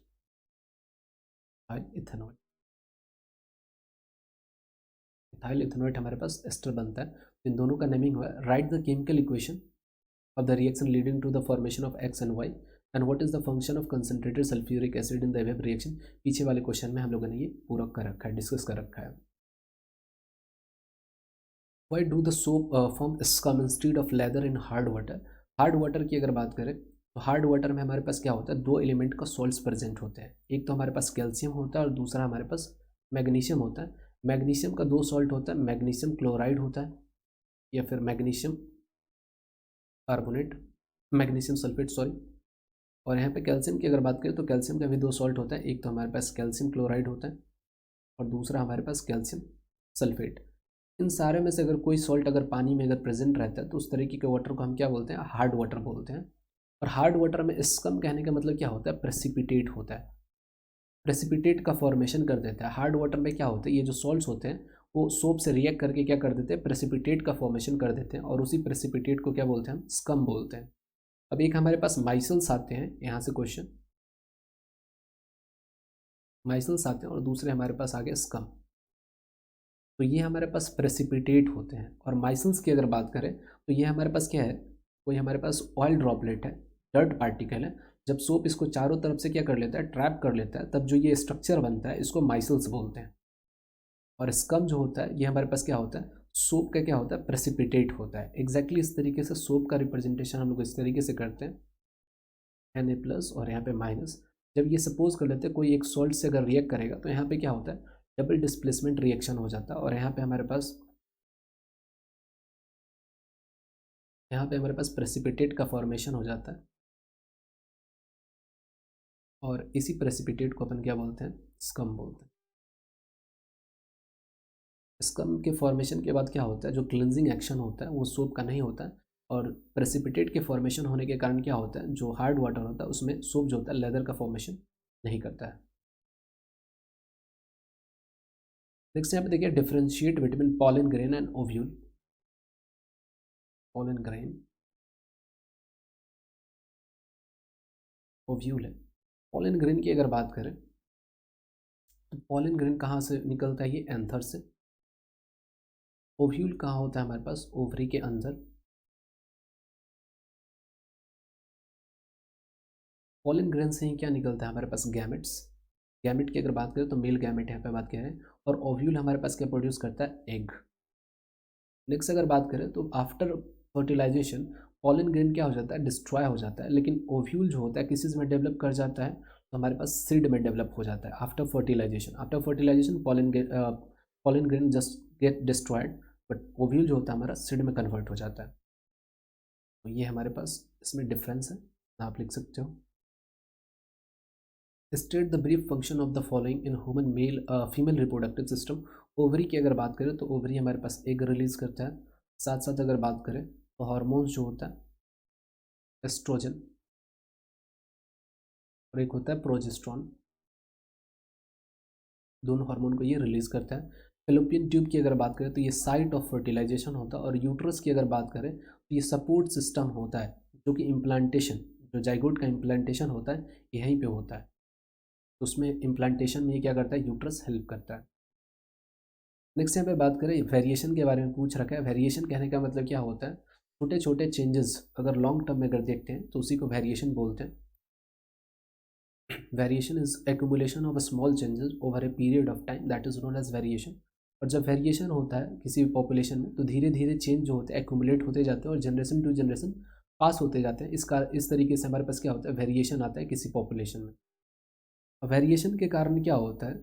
इथाइल इथेनॉइड हमारे पास एस्टर बनता है। इन दोनों का नेमिंग हुआ है, right the chemical equation of the reaction leading to the formation of X and Y and what is the function of concentrated sulfuric acid in the above reaction। पीछे वाले question में हम लोगों ने ये पूरा कर रखा है, डिस्कस कर रखा है। Why do the soap form scum instead of leather in hard water? Hard water की अगर बात करें तो हार्ड वाटर में हमारे पास क्या होता है, दो एलिमेंट का सॉल्ट्स प्रेजेंट होते हैं। एक तो हमारे पास कैल्शियम होता है और दूसरा हमारे पास मैग्नीशियम होता है। मैग्नीशियम का दो सॉल्ट होता है, मैग्नीशियम क्लोराइड होता है या फिर magnesium carbonate, magnesium sulphate sorry. और यहाँ पे कैल्शियम की अगर बात करें तो कैल्शियम का भी दो सॉल्ट होता है, एक तो हमारे पास कैल्शियम क्लोराइड होता है और दूसरा हमारे पास कैल्शियम सल्फेट। इन सारे में से अगर कोई सॉल्ट अगर पानी में अगर प्रेजेंट रहता है तो उस तरीके के वाटर को हम क्या बोलते हैं, हार्ड वाटर बोलते हैं। और हार्ड वाटर में स्कम कहने का मतलब क्या होता है, प्रेसिपिटेट होता है, प्रेसिपिटेट का फॉर्मेशन कर देता है। हार्ड वाटर में क्या होता है, ये जो सॉल्ट्स होते हैं वो सोप से रिएक्ट करके क्या कर देते हैं, प्रेसिपिटेट का फॉर्मेशन कर देते हैं, और उसी प्रेसिपिटेट को क्या बोलते हैं, हम स्कम बोलते हैं। अब एक हमारे पास माइसल्स आते हैं, यहाँ से क्वेश्चन माइसल्स आते हैं और दूसरे हमारे पास आ गए स्कम। तो ये हमारे पास प्रेसिपिटेट होते हैं। और माइसल्स की अगर बात करें तो ये हमारे पास क्या है, कोई हमारे पास ऑयल ड्रॉपलेट है, डर्ट पार्टिकल है। जब सोप इसको चारों तरफ से क्या कर लेता है, ट्रैप कर लेता है, तब जो ये स्ट्रक्चर बनता है इसको माइसल्स बोलते हैं। और स्कम जो होता है ये हमारे पास क्या होता है, सोप का क्या होता है, प्रेसिपिटेट होता है। एग्जैक्टली इस तरीके से सोप का रिप्रेजेंटेशन हम लोग इस तरीके से करते हैं, Na+ और यहाँ पे माइनस। जब ये सपोज कर लेते हैं कोई एक सॉल्ट से अगर रिएक्ट करेगा तो यहाँ पे क्या होता है, डबल डिस्प्लेसमेंट रिएक्शन हो जाता है। और यहाँ पे हमारे पास प्रेसिपिटेट का फॉर्मेशन हो जाता है, और इसी प्रेसिपिटेट को अपन क्या बोलते हैं, स्कम बोलते हैं। स्कम के फॉर्मेशन के बाद क्या होता है, जो क्लिनजिंग एक्शन होता है वो सोप का नहीं होता है, और प्रेसिपिटेट के फॉर्मेशन होने के कारण क्या होता है, जो हार्ड वाटर होता है उसमें सोप जो होता है लेदर का फॉर्मेशन नहीं करता है। नेक्स्ट यहाँ पे देखिए, differentiate between pollen grain and ovule. Pollen grain ovule है। पॉलन ग्रेन की अगर बात करें तो पॉलन ग्रेन कहाँ से निकलता है, ये एंथर से। ओव्यूल कहाँ होता है हमारे पास, ओवरी के अंदर। पॉलन ग्रेन से ही क्या निकलता है हमारे पास, गैमेट्स। गैमेट की अगर बात करें तो मेल गैमेट यहाँ पे बात कर रहे हैं, और ओव्यूल हमारे पास क्या प्रोड्यूस करता है, एग। नेक्स्ट अगर बात करें तो आफ्टर फर्टिलाइजेशन पॉलन ग्रेन क्या हो जाता है, डिस्ट्रॉय हो जाता है, लेकिन ओव्यूल जो होता है किस चीज़ में डेवलप कर जाता है, तो हमारे पास सीड में डेवलप हो जाता है after fertilisation. After fertilisation pollen grain just get destroyed, but ovule जो होता है हमारा सीड में कन्वर्ट हो जाता है। तो ये हमारे पास इसमें डिफरेंस है, आप लिख सकते हो। State the brief function of the following in human male female reproductive system. Ovary की अगर बात करें तो ओवरी हमारे पास एग रिलीज करता है, साथ साथ अगर बात करें तो हार्मोन्स जो होता है एस्ट्रोजन और एक होता है प्रोजेस्ट्रॉन, दोनों हार्मोन को ये रिलीज करता है। फेलोपियन ट्यूब की अगर बात करें तो ये साइट ऑफ फर्टिलाइजेशन होता है, और यूट्रस की अगर बात करें तो ये सपोर्ट सिस्टम होता है, जो कि इम्प्लांटेशन, जो जाइगोट का इम्प्लांटेशन होता है यहीं पे होता है, तो उसमें इम्प्लांटेशन में ये क्या करता है, यूट्रस हेल्प करता है। नेक्स्ट यहाँ पे बात करें वेरिएशन के बारे में पूछ रखा है। वेरिएशन कहने का मतलब क्या होता है, छोटे छोटे चेंजेस अगर लॉन्ग टर्म में अगर देखते हैं तो उसी को वेरिएशन बोलते हैं। Variation is accumulation of small changes over a period of time, that is known as variation. और जब वेरिएशन होता है किसी भी पॉपुलेशन में तो धीरे धीरे चेंज जो होते हैं एक्यूमुलेट होते जाते हैं और जनरेशन टू जनरेशन पास होते जाते हैं। इस तरीके से हमारे पास क्या होता है, वेरिएशन आता है किसी पॉपुलेशन में। वेरिएशन के कारण क्या होता है,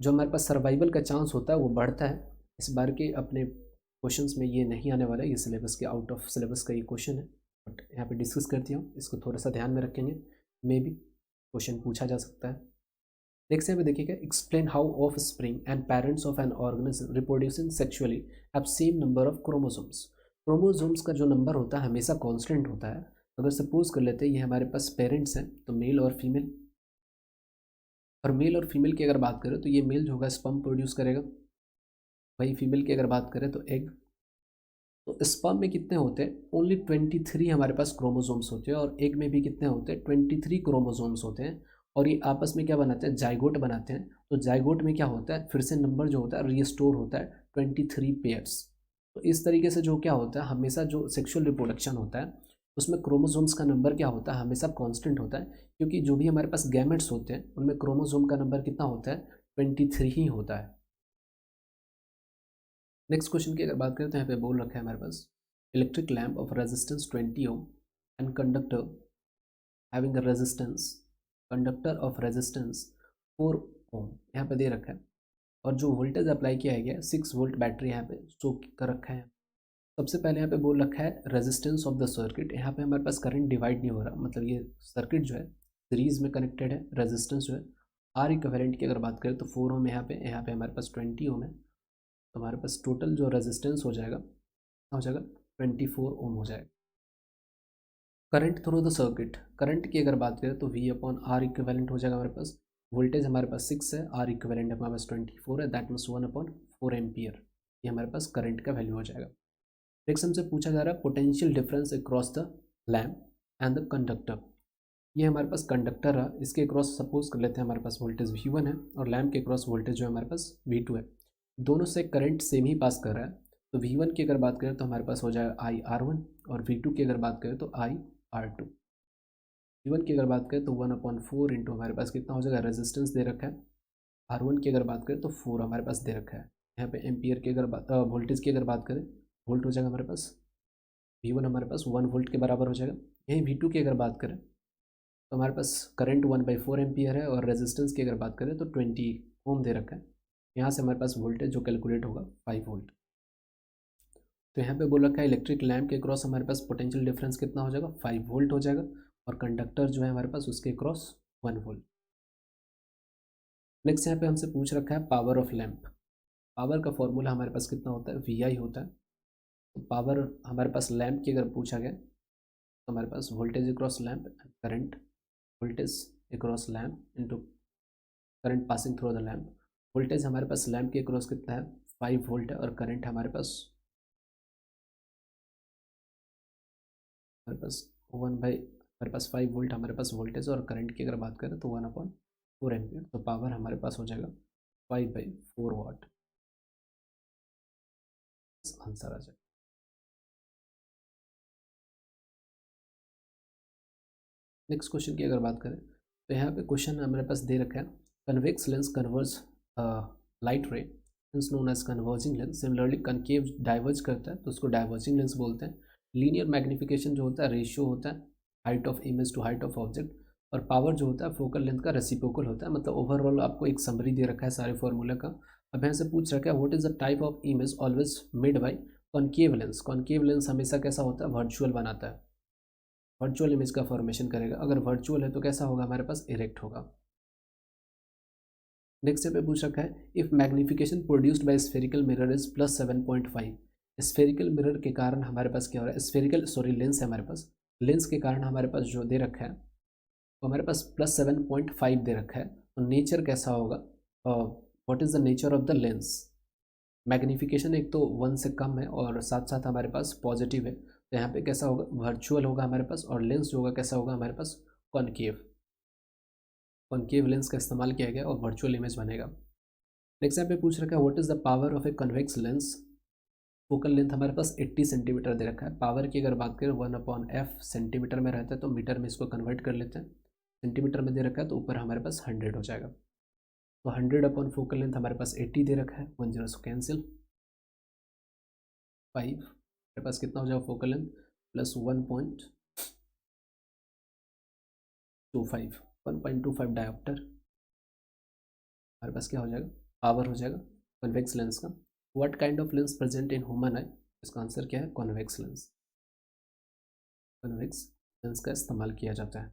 जो हमारे पास सर्वाइवल का चांस होता है वो बढ़ता है। इस बार के अपने क्वेश्चंस में ये नहीं आने वाला है, ये सिलेबस के आउट ऑफ सिलेबस का ये क्वेश्चन है, बट यहाँ पे डिस्कस करती हूँ, इसको थोड़ा सा ध्यान में रखेंगे, मे बी क्वेश्चन पूछा जा सकता है। नेक्स्ट यहाँ पे देखिएगा, explain how of spring and parents of an organism reproducing sexually have same number of chromosomes. Chromosomes का जो नंबर होता है हमेशा कांस्टेंट होता है। अगर सपोज कर लेते हैं ये हमारे पास पेरेंट्स हैं तो मेल और फीमेल, और मेल और फीमेल की अगर बात करें तो ये मेल जो होगा स्पर्म प्रोड्यूस करेगा, वही फीमेल की अगर बात करें तो एग। तो स्पर्म में कितने होते हैं, ओनली 23 हमारे पास क्रोमोसोम्स होते हैं, और एग में भी कितने होते हैं, 23 क्रोमोसोम्स होते हैं। और ये आपस में क्या बनाते हैं, जाइगोट बनाते हैं। तो जाइगोट में क्या होता है, फिर से नंबर जो होता है रीस्टोर होता है 23 पेयर्स। तो इस तरीके से जो क्या होता है, हमेशा जो सेक्सुअल रिप्रोडक्शन होता है उसमें क्रोमोसोम्स का नंबर क्या होता है, हमेशा कांस्टेंट होता है, क्योंकि जो भी हमारे पास गैमेट्स होते हैं उनमें क्रोमोसोम का नंबर कितना होता है, 23 ही होता है। नेक्स्ट क्वेश्चन की अगर बात करें तो यहाँ पे बोल रखा है हमारे पास, electric lamp of resistance 20 ohm and conductor having a resistance, conductor of resistance 4 ohm यहाँ पे दे रखा है, और जो वोल्टेज अप्लाई किया गया 6 वोल्ट बैटरी यहाँ पे शो कर रखा है। सबसे पहले यहाँ पे बोल रखा है रेजिस्टेंस ऑफ द सर्किट, यहाँ पे हमारे पास करंट डिवाइड नहीं हो रहा, मतलब ये सर्किट जो है सीरीज में कनेक्टेड है। रेजिस्टेंस जो है आर इक्विवेलेंट की अगर बात करें तो 4 ओम यहाँ पे हमारे पास 20 ओम है, तो हमारे पास टोटल जो रेजिस्टेंस हो जाएगा 24 ओम हो जाएगा। Current through the circuit, current की अगर बात करें तो वी अपॉन आर इक्विवेलेंट हो जाएगा हमारे पास। वोल्टेज हमारे पास 6 है, आर इक्विवेलेंट हमारे पास 24 है, दैट मीन्स 1/4 एम्पियर, ये हमारे पास करंट का वैल्यू हो जाएगा। नेक्स्ट हमसे पूछा जा रहा है potential difference across the lamp and the conductor. ये हमारे पास कंडक्टर है, इसके क्रॉस सपोज कर लेते हैं हमारे पास वोल्टेज V1 है, और लैम्प के क्रॉस वोल्टेज जो है हमारे पास V2 है। दोनों से करंट सेम ही पास कर रहा है, तो V1 की अगर बात करें तो हमारे पास हो जाएगा IR1, और V2 की अगर बात करें तो IR2। V1 की अगर बात करें तो 1/4 इंटू हमारे पास कितना हो जाएगा, रेजिस्टेंस दे रखा है। R1 की अगर बात करें तो 4 हमारे पास दे रखा है। यहाँ पे एम्पियर की अगर वोल्टेज की अगर बात करें, वोल्ट हो जाएगा हमारे पास, V1 हमारे पास 1 वोल्ट के बराबर हो जाएगा। यहीं V2 की अगर बात करें तो हमारे पास करंट 1/4 एम्पियर है, और रेजिस्टेंस की अगर बात करें तो 20 ओम दे रखा है। यहाँ से हमारे पास वोल्टेज जो कैलकुलेट होगा 5 वोल्ट। तो यहाँ पे बोल रखा है इलेक्ट्रिक लैम्प के क्रॉस हमारे पास पोटेंशियल डिफरेंस कितना हो जाएगा, 5 वोल्ट हो जाएगा, और कंडक्टर जो है हमारे पास उसके क्रॉस 1 वोल्ट। नेक्स्ट यहाँ पे हमसे पूछ रखा है पावर ऑफ लैम्प। पावर का फॉर्मूला हमारे पास कितना होता है, VI होता है। तो पावर हमारे पास लैम्प की अगर पूछा गया तो हमारे पास voltage across lamp, current voltage across lamp into current passing through the lamp. Voltage हमारे पास लैम्प के अक्रॉस कितना है, 5 वोल्ट है, और करंट हमारे पास 5 वोल्ट हमारे पास वोल्टेज, और करंट की अगर बात करें तो 1/4 एम्पियर। तो पावर हमारे पास हो जाएगा 5/4 वाट, आंसर आ जाएगा। नेक्स्ट क्वेश्चन की अगर बात करें तो यहाँ पे क्वेश्चन हमारे पास दे रखा है, convex lens converge light ray is known as converging lens. Similarly concave diverge करता है तो उसको डाइवर्जिंग लेंस बोलते हैं। लीनियर मैग्निफिकेशन जो होता है रेशियो होता है height of image to height of object, और पावर जो होता है फोकल लेंथ का रेसिप्रोकल होता है। मतलब ओवरऑल आपको एक समरी दे रखा है सारे फॉर्मूला का। अब यहाँ से पूछ रखा है what is the type of image always made by concave lens. Concave lens हमेशा कैसा होता है, वर्चुअल बनाता है, वर्चुअल इमेज का फॉर्मेशन करेगा। अगर वर्चुअल है तो कैसा होगा, हमारे पास इरेक्ट होगा। नेक्स्ट पे पूछ रखा है if magnification produced by spherical mirror is +7.5, spherical mirror के कारण हमारे पास क्या हो रहा है, स्फेरिकल सॉरी लेंस है हमारे पास, लेंस के कारण हमारे पास जो दे रखा है तो हमारे पास +7.5 दे रखा है, तो नेचर कैसा होगा, what is the nature of the lens. Magnification एक तो 1 से कम है और साथ साथ हमारे पास पॉजिटिव है, तो यहाँ पे कैसा होगा, वर्चुअल होगा हमारे पास, और लेंस जो होगा कैसा होगा हमारे पास, कॉनकेव। कॉनकेव लेंस का इस्तेमाल किया गया और वर्चुअल इमेज बनेगा। नेक्स्ट यहाँ पे पूछ रखा है what is the power of a convex lens. Focal length हमारे पास 80 सेंटीमीटर दे रखा है। पावर की अगर बात करें 1/f सेंटीमीटर में रहता है, तो मीटर में इसको कन्वर्ट कर लेते हैं, सेंटीमीटर में दे रखा है तो ऊपर हमारे पास 100 हो जाएगा। तो 100 फोकल लेंथ हमारे पास 80 दे रखा है, 1 0 से कैंसिल, 5 हमारे पास कितना हो जाएगा फोकल लेंथ प्लस 1.25 डायोप्टर, हमारे पास क्या हो जाएगा, पावर हो जाएगा कन्वेक्स लेंस का। What kind of lens present in human आई, इसका आंसर क्या है, कॉन्वेक्स लेंस। कन्वेक्स लेंस का इस्तेमाल किया जाता है।